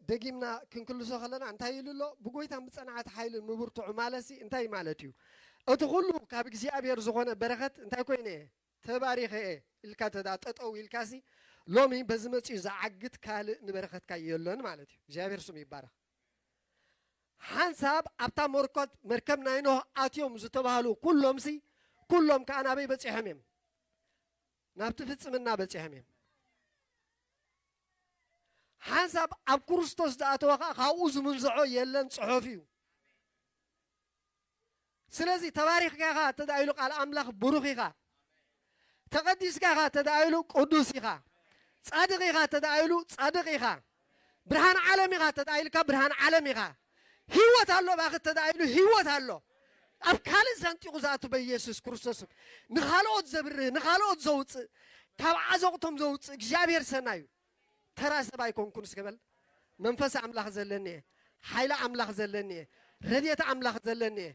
ደጊምና ክንክልሶ ከለና እንታይ ይልሎ ብጎይታን ብፅንዓት ሃይልን ምብርትዑ ማለሲ እንታይ ማለት እዩ እቲ ኩሉ ካብ እግዚኣብሔር ዝኾነ በረኸት እንታይ ኮይነ ተባሪኸ ኢልካ ተዳ ጠጠው ኢልካሲ ሎሚ በዚ መፅኡ ዝዓግት ካልእ ንበረኸትካ የሎን ማለት እዩ እግዚኣብሔር ስሙ ይባረኽ ሓንሳብ ኣብታ መርከብ ናይ ኖህ ኣትዮም ዝተባሃሉ ኩሎም ከዓ ናበይ በፂሖም እዮም ናብቲ ፍፅምና በፂሖም እዮም ሓንሳብ ኣብ ክርስቶስ ዝኣተወ ከዓ ካብኡ ዝምንዝዖ የለን ፅሑፍ እዩ ስለዚ ተባሪኽካ ኻ ተዳኢሉ ቃል ኣምላኽ ብሩኽ ኢኻ ተቐዲስካ ኻ ተዳኢሉ ቅዱስ ኢኻ ጻድቕ ኢኻ ተዳኢሉ ጻድቕ ኢኻ ብርሃን ዓለም ኢኻ ተዳኢልካ ብርሃን ዓለም ኢኻ ህይወት ኣሎ ባኺ ተዳኢሉ ህይወት ኣሎ ኣብ ካልእ ሰንጢቑ ዝኣቱ በኢየሱስ ክርስቶስ ንኻልኦት ዘብርህ ንኻልኦት ዘውፅእ ካብ ዓዘቕቶም ዘውፅእ እግዚኣብሔር ሰናይ እዩ ተራ ሰብ ኣይኮንኩን እስክበል መንፈስ ኣምላኽ ዘለኒ እየ ሓይሊ ኣምላኽ ዘለኒ እየ ረድኤት ኣምላኽ ዘለኒ እየ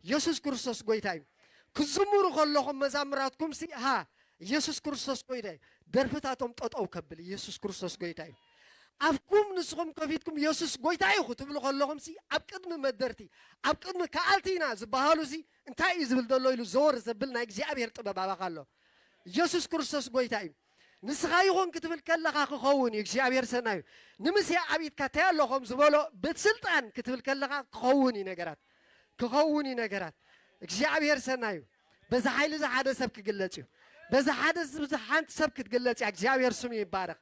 ኢየሱስ ክርስቶስ ጎይታ እዩ ክዝምሩ ከለኹም መዛምራትኩም ሲ ሃ ኢየሱስ ክርስቶስ ጎይታ እዩ ደርፍታቶም ጠጠው ከብል ኢየሱስ ክርስቶስ ጎይታ እዩ ኣብኩም ንስኹም ከፊትኩም ኢየሱስ ጎይታ እዩ ክትብሉ ከለኹም ሲ ኣብ ቅድሚ መደርቲ ኣብ ቅድሚ ከኣልቲና ዝበሃሉ ሲ እንታይ እዩ ዝብል ዘሎ ኢሉ ዘወር ዘብል ናይ እግዚኣብሔር ጥበብ ኣባኻ ኣሎ ኢየሱስ ክርስቶስ ጎይታ እዩ ንስኻ ይኹን ክትብል ከለኻ ክኸውን እዩ እግዚኣብሔር ሰናይ እዩ ንምስያ ዓቢትካ እንታይ ኣለኹም ዝበሎ ብስልጣን ክትብል ከለኻ ክኸውን እዩ ነገራት እግዚኣብሔር ሰናይ እዩ በዛ ሓይሊ ዝሓደ ሰብ ክግለጽ እዩ በዛ ሓደ ሓንቲ ሰብ ክትግለጽ እያ እግዚኣብሔር ስሙ ይባረኽ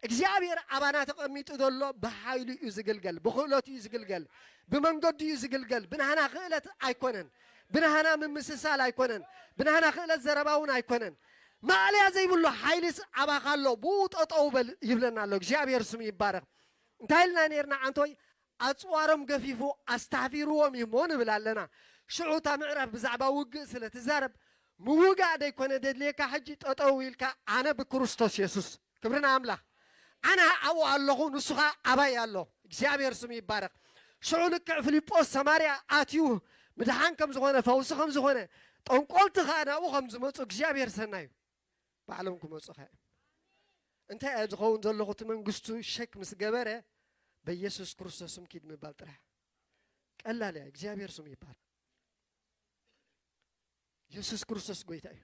እግዚአብሔር አባና ተቀሚጡ ዘሎ በኃይሉ እዩ ዝግልገል ብኽእለቱ እዩ ዝግልገል ብመንገዱ እዩ ዝግልገል ብናህና ክእለት ኣይኮነን ብናህና ምምስሳል ኣይኮነን ብናህና ክእለት ዘረባውን ኣይኮነን ማዕልያ ዘይብሉ ሓይልስ ዓባኻ ኣሎ ብኡ ጠጠው በል ይብለና ኣሎ እግዚአብሔር ስሙ ይባረኽ እንታይ ኢልና ነርና አንቶይ ኣፅዋሮም ገፊፉ ኣስታፊርዎም ይሞ ንብል ኣለና ሽዑታ ምዕራፍ ብዛዕባ ውግእ ስለ ትዛረብ ምውጋእ ደይኮነ ደድልየካ ሕጂ ጠጠው ኢልካ ኣነ ብክርስቶስ ኢየሱስ ክብርና ኣምላኽ ኣነ ኣብኡ ኣለኹ ንሱኻ ኣባይ ኣሎ እግዚኣብሔር ስሙ ይባረኽ ሽዑ ልክዕ ፊልጶስ ሰማርያ ኣትዩ ምድሓን ከም ዝኾነ ፈውሲ ከም ዝኾነ ጠንቆልቲ ከዓ ናብኡ ከም ዝመፁ እግዚኣብሔር ሰናይ እዩ ባዕሎም ክመፁ ኸ እንታይ እየ ዝኸውን ዘለኹ እቲ መንግስቱ ሸክ ምስ ገበረ በኢየሱስ ክርስቶስ ስም ኪድ ምባል ጥራሕ ቀላል እያ እግዚኣብሔር ስሙ ይባረኽ ኢየሱስ ክርስቶስ ጎይታ እዩ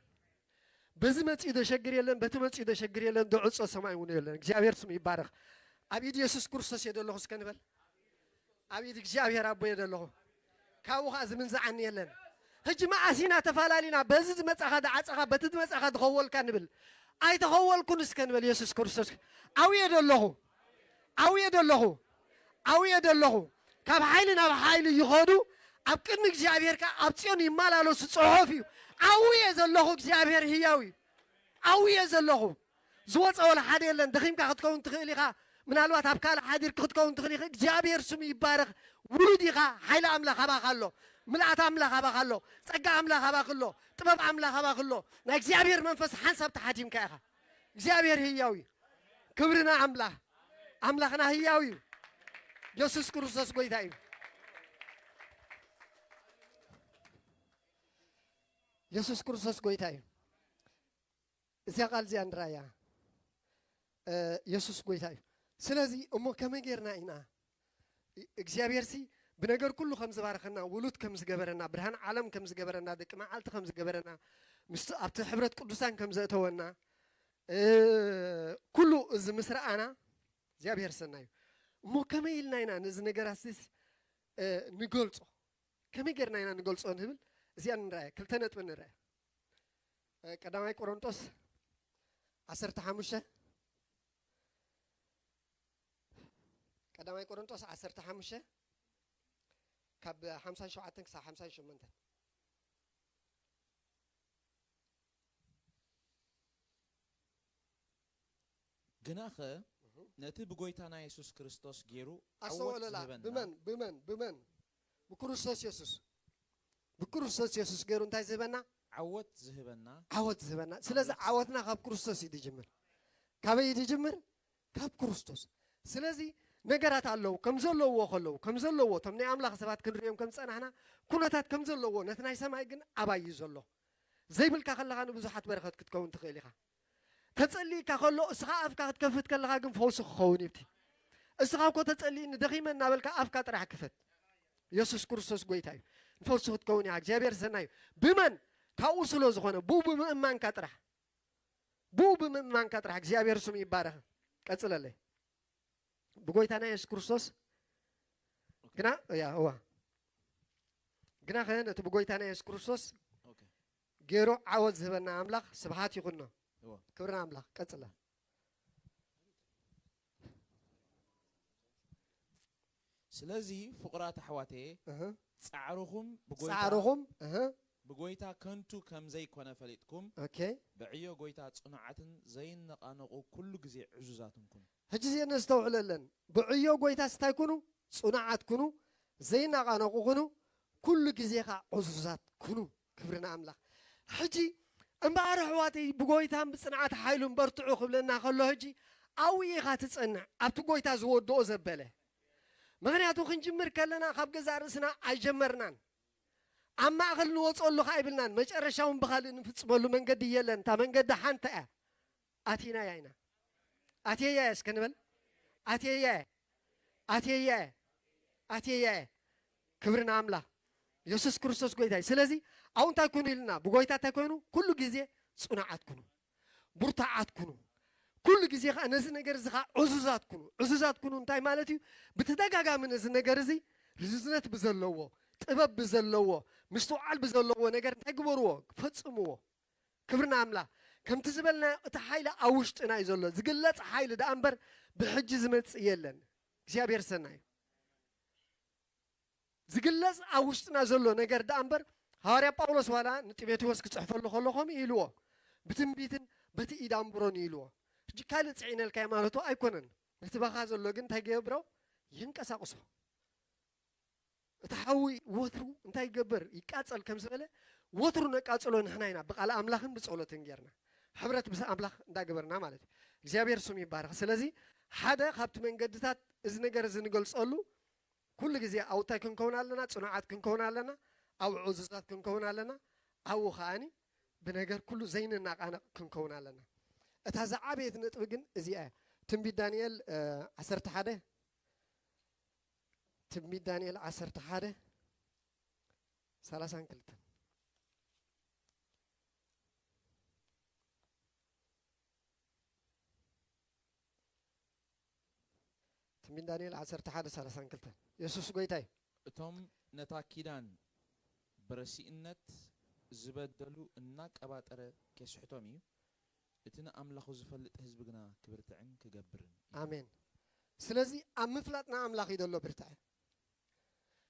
በዚ መፅኡ ደሸግር የለን በቲ መፅኡ ደሸግር የለን ደዕፆ ሰማይ እውን የለን እግዚአብሔር ስሙ ይባረኽ ኣብ ኢድ ኢየሱስ ክርስቶስ እየ ደለኹ እስከ ንበል ኣብ ኢድ እግዚአብሔር ኣቦ እየ ደለኹ ካብኡ ከዓ ዝምንዝዓኒ የለን ሕጂ መዓሲና ተፈላለዩና በዚ ዝመፃኻ ድዓፀኻ በቲ ዝመፃኻ ድኸወልካ ንብል ኣይተኸወልኩን እስከ ንበል ኢየሱስ ክርስቶስ ኣብኡ እየ ደለኹ ካብ ሓይሊ ናብ ሓይሊ ይኸዱ ኣብ ቅድሚ እግዚአብሔር ከዓ ኣብ ጽዮን ይመላለሱ ጽሑፍ እዩ ኣብኡ እየ ዘለኹ እግዚአብሔር ህያው እዩ ኣብኡ እየ ዘለኹ ዝወፀ ወላ ሓደ የለን ደኺምካ ክትከውን ትኽእል ኢኻ ምናልባት ኣብ ካልእ ሓዲር ክትከውን ትኽእል ኢኻ እግዚአብሔር ስሙ ይባረኽ ውሉድ ኢኻ ሓይሊ ኣምላኽ ኣባኻ ኣሎ ምልኣት ኣምላኽ ኣባኻ ኣሎ ፀጋ ኣምላኽ ኣባኽ ኣሎ ጥበብ ኣምላኽ ኣባኽ ኣሎ ናይ እግዚአብሔር መንፈስ ሓንሳብ ተሓቲምካ ኢኻ እግዚአብሔር ህያው እዩ ክብርና ኣምላኽና ህያው እዩ ኢየሱስ ክርስቶስ ጎይታ እዩ ኢየሱስ ክርስቶስ ጎይታ እዩ እዚያ ቃል እዚያ ንራእያ ኢየሱስ ጎይታ እዩ ስለዚ እሞ ከመይ ጌርና ኢና እግዚአብሔር ሲ ብነገር ኩሉ ከም ዝባረኸና ውሉድ ከም ዝገበረና ብርሃን ዓለም ከም ዝገበረና ደቂ መዓልቲ ከም ዝገበረና ኣብቲ ሕብረት ቅዱሳን ከም ዘእተወና ኩሉ እዚ ምስ ረኣና እግዚአብሔር ሰናይ እዩ እሞ ከመይ ኢልና ኢና ነዚ ነገራት ንገልፆ ከመይ ጌርና ኢና ንገልፆ ንብል እዚኣ ንርአያ ክልተ ነጥቢ ንርአ ቀዳማይ ቆሮንጦስ 15 ቀዳማይ ቆሮንቶስ 15 ካብ 57 ክሳብ 58 ግናኸ ነቲ ብጎይታና ኢየሱስ ክርስቶስ ገይሩ አስተውለላ ብመን በክርስቶስ ኢየሱስ ገይሩ እንታይ ዝህበና ዓወት ዝህበና ስለዚህ ዓወትና ካብ ክርስቶስ ይጅምር ካበይ ይጅምር ካብ ክርስቶስ ስለዚህ ነገራት አለው ከምዘለዎ ቶም ናይ አምላኽ ሰባት ክንሪኦም ከም ጸናሕና ኩነታት ከምዘለዎ ነቲ ናይ ሰማይ ግን አባይ ዘሎ ዘይብልካ ከለኻ ንብዙሓት በረኸት ክትከውን ትኽእል ኢኻ ተጸልይካ ከሎ እስኻ ኣፍካ ክትከፍት ከለኻ ግን ፈውስ ክኸውን ይብቲ እስኻ እኮ ተጸልይ ንደኺመን እናበልካ ኣፍካ ጥራሕ ክፈት ኢየሱስ ክርስቶስ ጎይታ እዩ ንፈውስ ክትከውን ኢኻ እግዚአብሔር ሰናይ ብመን ካብኡ ስለ ዝኾነ ብኡ ብምእማንካ ጥራሕ እግዚአብሔር ስሙ ይባረኽ ቀጽለለይ بقولتنا يسوع كريستوس جنا خلينا تبقولتنا يسوع كريستوس جيرو عوض زبنا أملاخ سبحات يقولنا كبرنا أملاخ كتلا سلازي فقرات حواتي سعرهم بقولتا كنتو كم زي كنا فليتكم بعيو قولتا صنعتن زين نقانقو كل جزء عجزاتكم هجزي نستوعلن بعيو قويتا ستايكونو صناعات كونو زينا قانقو كونو كل جزيخا عزوزات كونو كبرنا أملاخ حجي امبارح واتي بقويتا بصناعات حايلون برتعو قبلنا خلو هجي أوي تصنع أبتو قويتا زودو زبالة مغنياتو خنجمر كلنا خاب جزارسنا أجمرنان أما أخل نوصل له خايبلنان مش أرشاون بخالي نفتصملو من قد يلن تا من قد حانتا أتينا ياينا أتيا اسكنبل أتيا كبرنا عملا يسوع كريستوس قويتاي سلازي أون تكونوا لنا بقويتا تكونوا كل جزء صناعات كونوا برتاعات كونوا كل جزء أنا زنجر زخا عزوزات كونوا انتاي مالتي بتدقق من زنجر زي رزنت بزلوه طبب بزلوه مستوعل بزلوه نجر تكبروه فتسموه كبرنا عملا كم تزبلنا تحايل أوشت أنا يزول زقلت حايل ده أمبر بحجز متس يلن زيابير سناي زقلت أوشت أنا زول نجار ده أمبر هاريا باولوس ولا نتبيتي واسك تحفل له خلهم يلوه بتنبيتن بتي إدام برون يلوه جكالت عين الكيمانتو أيكونن نتبغى هذا اللوجن تاجي برو ينكسر قصه تحوي وثرو انتي جبر يكاتل كم زبلة وثرو نكاتلون هناينا بقى على أملاخن بسألة تنجرنا حبرت بس أملاخ دا جبرنا مالتي زيابير سمي بارخ سلازي حدا خبت من قدتات إذن قال سألو كل جزء أو تكون كون لنا صناعات كون لنا أو عزوزات كون لنا أو خاني بنجر كله زين الناقة كون لنا هذا عبيد نتوجن زياء تنبي دانيال عسرت حدا تنبي دانيال عسرت حدا ثلاثة كلتن من دانيال عسرت حادث على سانكلتن يسوع قويتاي توم نتاكيدان برسينت زبدلو الناك أباتره كسحتومي اتنا أملاخو زفلت حزبنا كبرتعن كجبرن آمين سلازي أمفلتنا أملاخ يدلو برتعن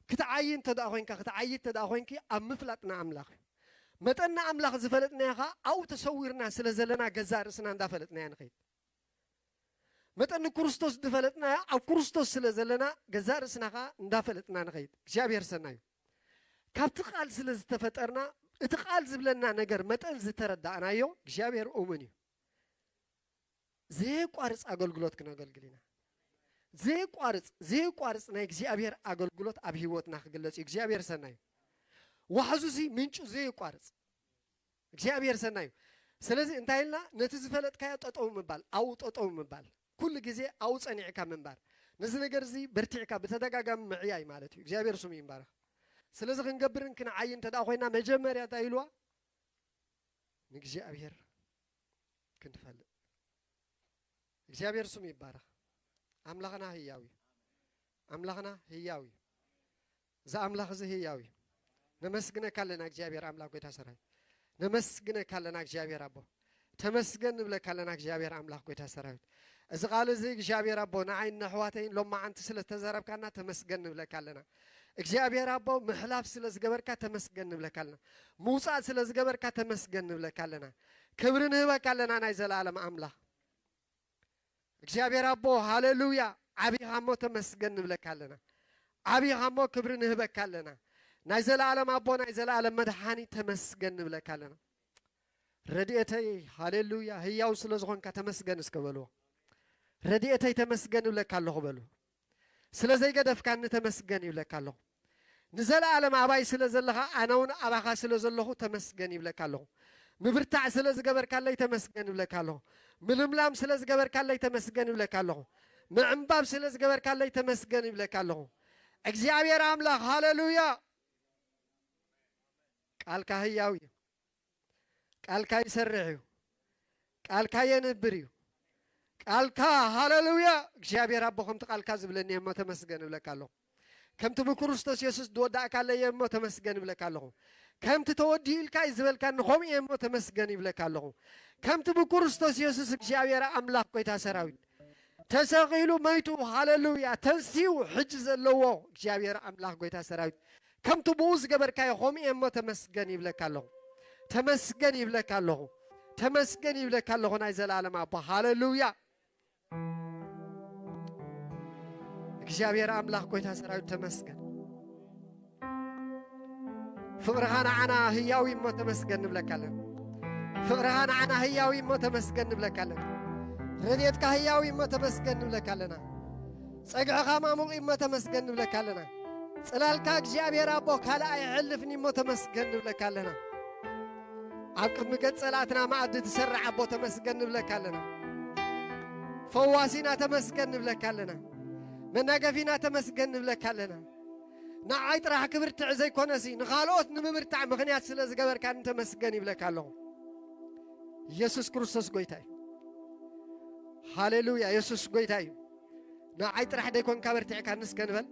كتعين تداخوينك أمفلتنا أملاخ متنا أملاخ زفلتنا أو تصورنا سلازلنا جزارسنا ندافلتنا نخيد متى كريستوس دفلتنا أو كريستوس سلزلنا جزار سناقة ندافلتنا نغيد جابير سناي كابتقال سلز تفترنا اتقال زبلنا نجر متى زتردعنا يو جابير أمني زي قارس أقول قلوت كنا قال قلنا زي قارس نايك جابير أقول قلوت أبي وات ناخذ جابير سناي وحزوزي منشو زي قارس جابير سناي سلزي انتهينا نتزفلت كايات أطعم مبال أو أطعم مبال كل جزء أو صنيعك من بار نزل جرزي برتعك بتدقق معي مالتي جابير سمين بار سلزق نقبرن كنا عين تداخوينا مجمر يا تايلوا نجي أبير كنت فل جابير سمين بار أملاخنا هياوي ذا أملاخ زي هياوي نمسكنا كلنا جابير أملاخ قيت سراي نمسكنا كلنا جابير أبو ተመስገን ንብለካ ኣለና እግዚአብሔር አምላክ ጎይታ ሰራዊት እዚ ቃል እዚ እግዚአብሔር አቦ ንዓይና ኣሕዋተይን ሎማ ዓንቲ ስለ ተዛረብካና ተመስገን ንብለካ ኣለና እግዚአብሔር አቦ ምሕላፍ ስለ ዝገበርካ ተመስገን ንብለካ ኣለና ምውፃእ ስለ ዝገበርካ ተመስገን ንብለካ ኣለና ክብሪ ንህበካ ኣለና ናይ ዘለዓለም አምላክ እግዚአብሔር አቦ ሃሌሉያ ዓቢኻ እሞ ተመስገን ንብለካ ኣለና ዓቢኻ እሞ ክብሪ ንህበካ ኣለና ናይ ዘለዓለም አቦ ናይ ዘለዓለም መድሓኒ ተመስገን ንብለካ ኣለና ረድኤተይ ሃሌሉያ ህያው ስለ ዝኾንካ ተመስገን እስከበልዎ ረድኤተይ ተመስገን ይብለካ ኣለኹ በሉ ስለ ዘይገደፍካኒ ተመስገን ይብለካ ኣለኹ ንዘለዓለም ኣባይ ስለ ዘለኻ ኣነ እውን ኣባኻ ስለ ዘለኹ ተመስገን ይብለካ ኣለኹ ምብርታዕ ስለ ዝገበርካለይ ተመስገን ይብለካ ኣለኹ ምልምላም ስለ ዝገበርካለይ ተመስገን ይብለካ ኣለኹ ምዕንባብ ስለ ዝገበርካለይ ተመስገን ይብለካ ኣለኹ እግዚአብሔር አምላክ ሃሌሉያ ቃልካ ህያው እዩ ቃልካ ይሰርሕ እዩ ቃልካ የንብር እዩ ቃልካ ሃሌሉያ እግዚአብሔር አቦ ከምቲ ቃልካ ዝብለኒ እሞ ተመስገን ይብለካ ኣለኹ ከምቲ ብክርስቶስ ኢየሱስ ዝወዳእካለየ እሞ ተመስገን ይብለካ ኣለኹ ከምቲ ተወዲኡ ኢልካ ዝበልካኒ ከምኡ እሞ ተመስገን ይብለካ ኣለኹ ከምቲ ብክርስቶስ ኢየሱስ እግዚአብሔር አምላክ ጎይታ ሰራዊት ተሰቂሉ መይቱ ሃሌሉያ ተንሲኡ ሕጂ ዘለዎ እግዚአብሔር አምላክ ጎይታ ሰራዊት ከምቲ ብኡ ዝገበርካዮ ከምኡ እሞ ተመስገን ይብለካ ኣለኹ ተመስገን ይብለካ ኣለኹ ተመስገን ይብለካ ኣለኹ ናይ ዘለዓለም አቦ ሃሌሉያ እግዚአብሔር አምላክ ጎይታ ሰራዊት ተመስገን ፍቅርኻ ንዓና ህያዊ እሞ ተመስገን ንብለካ ኣለና ፍቅርኻ ንዓና ህያዊ እሞ ተመስገን ንብለካ ኣለና ረድኤትካ ህያዊ እሞ ተመስገን ንብለካ ኣለና ፀግዕኻ ማሙቕ እሞ ተመስገን ንብለካ ኣለና ጽላልካ እግዚአብሔር አቦ ካልእ ኣይሕልፍኒ እሞ ተመስገን ንብለካ ኣለና ኣብ ቅድሚ ገጽ ጸላእትና ማዕዲ ትሰርዕ ኣቦ ተመስገን ንብለካ ኣለና ፈዋሲና ተመስገን ንብለካ ኣለና መናገፊና ተመስገን ንብለካ ኣለና ንዓይ ጥራሕ ክብርትዕ ዘይኮነሲ ንኻልኦት ንምብርታዕ ምኽንያት ስለ ዝገበርካኒ ተመስገን ይብለካ ኣለኹ ኢየሱስ ክርስቶስ ጎይታ እዩ ሃሌሉያ ኢየሱስ ጎይታ እዩ ንዓይ ጥራሕ ደይኮንካ በርቲዕካ ንስከ ንበል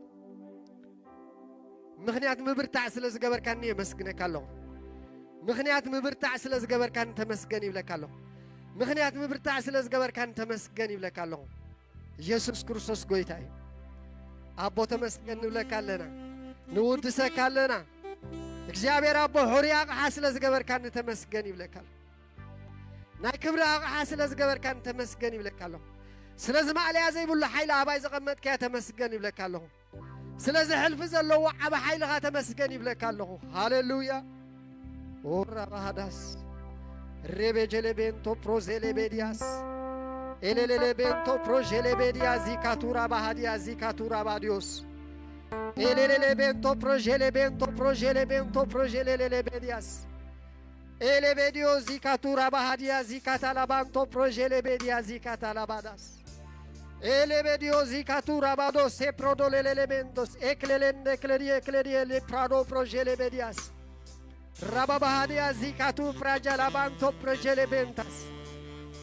ምኽንያት ምብርታዕ ስለ ዝገበርካኒ የመስግነካ ኣለኹ ምኽንያት ምብርታዕ ስለ ዝገበርካኒ ተመስገን ይብለካ ኣለኹ ምኽንያት ምብርታዕ ስለ ዝገበርካኒ ተመስገን ይብለካ ኣለኹ ኢየሱስ ክርስቶስ ጎይታ እዩ አቦ ተመስገን ንብለካ ኣለና ንውድሰካ ኣለና እግዚአብሔር አቦ ሕሩይ ኣቕሓ ስለ ዝገበርካኒ ተመስገን ይብለካ ኣለኹ ናይ ክብሪ ኣቕሓ ስለ ዝገበርካኒ ተመስገን ይብለካ ኣለኹ ስለዚ ማዕልያ ዘይብሉ ሓይሊ ኣባይ ዘቐመጥከያ ተመስገን ይብለካ ኣለኹ ስለዚ ሕልፊ ዘለዎ ዓበ ሓይልኻ ተመስገን ይብለካ ኣለኹ ሃሌሉያ ኦራባሃዳስ ሬቤጀሌቤንቶ ፕሮዜሌቤዲያስ ኤሌሌሌቤንቶ ፕሮዤሌቤዲያ ዚካቱራ ባሃዲያ ዚካቱራ ባዲዮስ ኤሌሌሌቤንቶ ፕሮዤሌቤንቶ ፕሮዤሌቤንቶ ፕሮዤሌሌቤዲያስ ኤሌቤዲዮ ዚካቱራ ባሃዲያ ዚካታላባንቶ ፕሮዤሌቤዲያ ዚካታላባዳስ ኤሌቤዲዮ ዚካቱራ ባዶስ ሴፕሮዶሌሌሌቤንቶስ ኤክሌሌንደ ክሌዲየ ክሌዲየ ሌፕራዶ ፕሮዤሌቤዲያስ rababahadia zikatu frajalabanto projelebentas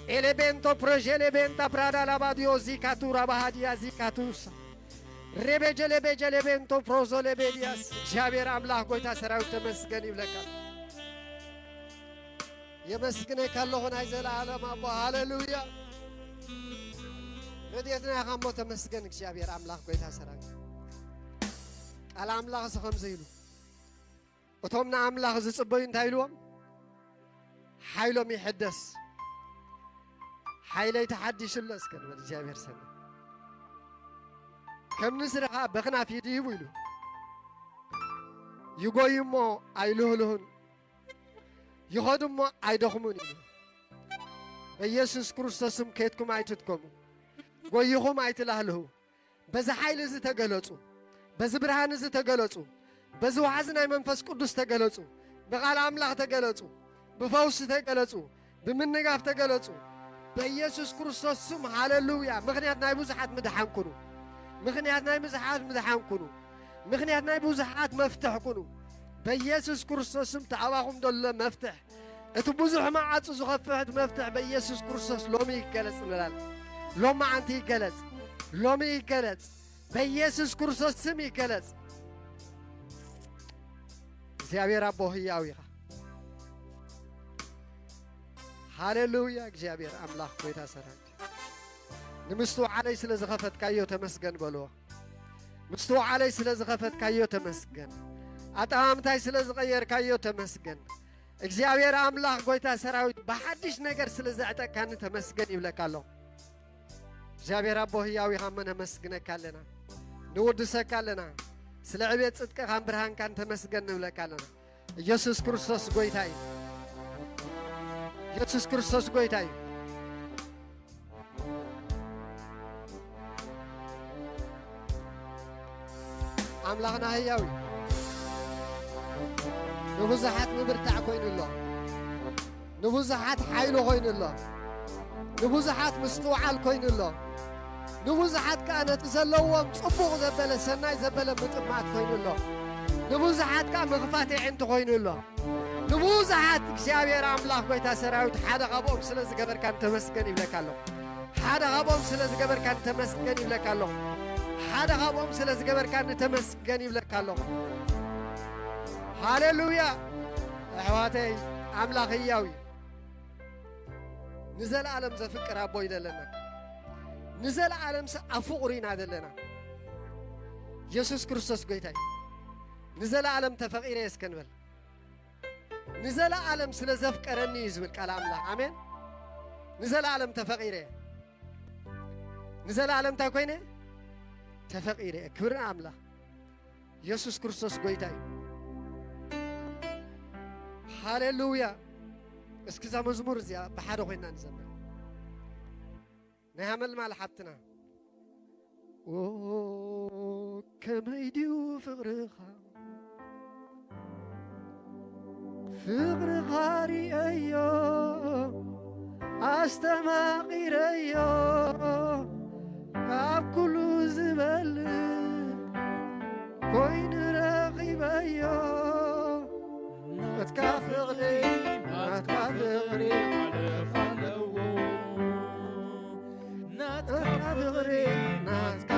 elemento projelebenta prada labadio zikatu rabahadia zikatusa rebejelebento prozolebedias እግዚአብሔር አምላክ ጎይታ ሰራዊት ተመስገን ይብለካል የመስግነካ ኣለኹ ናይ ዘለዓለም አቦ ሃሌሉያ ረድኤትና ኢኻ ተመስገን እግዚአብሔር አምላክ ጎይታ ሰራዊት ቃል አምላክ ከምዚ ኢሉ እቶም ንኣምላኽ ዝጽበዩ እንታይ ኢልዎም ሓይሎም ይሕደስ ሓይለይ ተሓዲሽሎ እስከ ንበል እግዚአብሔር ሰነ ከም ንስርኻ በኽናፍ ይድይቡ ኢሉ ይጎዩ እሞ ኣይልህልሁን ይኸዱ እሞ ኣይደኽሙን ኢሉ በኢየሱስ ክርስቶስም ከይትኩም ኣይትትከሙ ጎይኹም ኣይትላህልሁ በዚ ሓይሊ እዚ ተገለጹ በዚ ብርሃን እዚ ተገለጹ በዚ ዋዕዚ ናይ መንፈስ ቅዱስ ተገለጹ ብቓል ኣምላኽ ተገለጹ ብፈውሲ ተገለጹ ብምንጋፍ ተገለጹ በኢየሱስ ክርስቶስ ስም ሃሌሉያ ምኽንያት ናይ ብዙሓት ምድሓን ኩኑ ምኽንያት ናይ ብዙሓት ምድሓን ኩኑ ምኽንያት ናይ ብዙሓት መፍትሕ ኩኑ በኢየሱስ ክርስቶስ ስም ተኣባኹም ደሎ መፍትሕ እቲ ብዙሕ ማዓፁ ዝኸፍት መፍትሕ በኢየሱስ ክርስቶስ ሎሚ ይገለጽ ንላል ሎሚ ዓንቲ ይገለጽ ሎሚ ይገለጽ በኢየሱስ ክርስቶስ ስም ይገለጽ እግዚአብሔር አቦ ሕያው ኢኻ ሃሌሉያ እግዚአብሔር አምላክ ጎይታ ሰራዊት ንምስቱ ዓለይ ስለ ዝኸፈትካዮ ተመስገን በልዎ ምስቱ ዓለይ ስለ ዝኸፈትካዮ ተመስገን ኣጠማምታይ ስለ ዝቐየርካዮ ተመስገን እግዚአብሔር አምላክ ጎይታ ሰራዊት በሐዲሽ ነገር ስለ ዘዕጠቃኒ ተመስገን ይብለካ ኣሎ እግዚአብሔር አቦ ሕያው ኢኻ ነመስግነካ ኣለና ንውድሰካ ኣለና ስለ ዕብየት ጽድቅኻን ብርሃንካን ተመስገን ንብለካ ኣለና ኢየሱስ ክርስቶስ ጎይታ እዩ ኢየሱስ ክርስቶስ ጎይታ እዩ አምላኽና ሕያው እዩ ንብዙሓት ምብርታዕ ኮይኑ ኣሎ ንብዙሓት ሓይሉ ኮይኑ ኣሎ ንብዙሓት ምስትውዓል ኮይኑ ኣሎ ንብዙሓት ከዓ ነቲ ዘለዎም ጽቡቕ ዘበለ ሰናይ ዘበለ ምጥማት ኮይኑ ኣሎ ንብዙሓት ከዓ ምኽፋት ዕንቲ ኮይኑ ኣሎ ንብዙሓት እግዚአብሔር አምላክ ጎይታ ሰራዊት ሓደ ካብኦም ስለ ዝገበርካ ተመስገን ይብለካ ኣሎ ሓደ ካብኦም ስለ ዝገበርካ ተመስገን ይብለካ ኣሎ ሓደ ካብኦም ስለ ዝገበርካ ተመስገን ይብለካ ኣሎ ሃሌሉያ ኣሕዋተይ አምላኽ ሕያው እዩ ንዘለዓለም ዘፍቅር ኣቦ እዩ ዘለና ንዘለዓለም ኣፍቑር ኢና ዘለና ኢየሱስ ክርስቶስ ጎይታ እዩ ንዘለዓለም ተፈቂረ እየ እስከንበል ንዘለዓለም ስለ ዘፍቀረኒ እዩ ዝብል ቃል ኣምላኽ ኣሜን ንዘለዓለም ተፈቂረ እየ ንዘለዓለም እንታይ ኮይነ ተፈቂረ እየ ክብሪ ኣምላኽ ኢየሱስ ክርስቶስ ጎይታ እዩ ሃሌሉያ እስኪ እዛ መዝሙር እዚኣ ብሓደ ኮይና ንዘምር ናይ ሃመልማል ሓብትና ከመይ ድዩ ፍቕርኻ ፍቕርኻ ሪአዮ ኣስተማቒረዮ ካብ ኩሉ ዝበልጥ ኮይኑ ረኺበዮ ናትካ ፍቕሪ ናትካ ፍቕሪ ሓለፍ ኣለዎ ናትካ ፍቕሪ ናትካ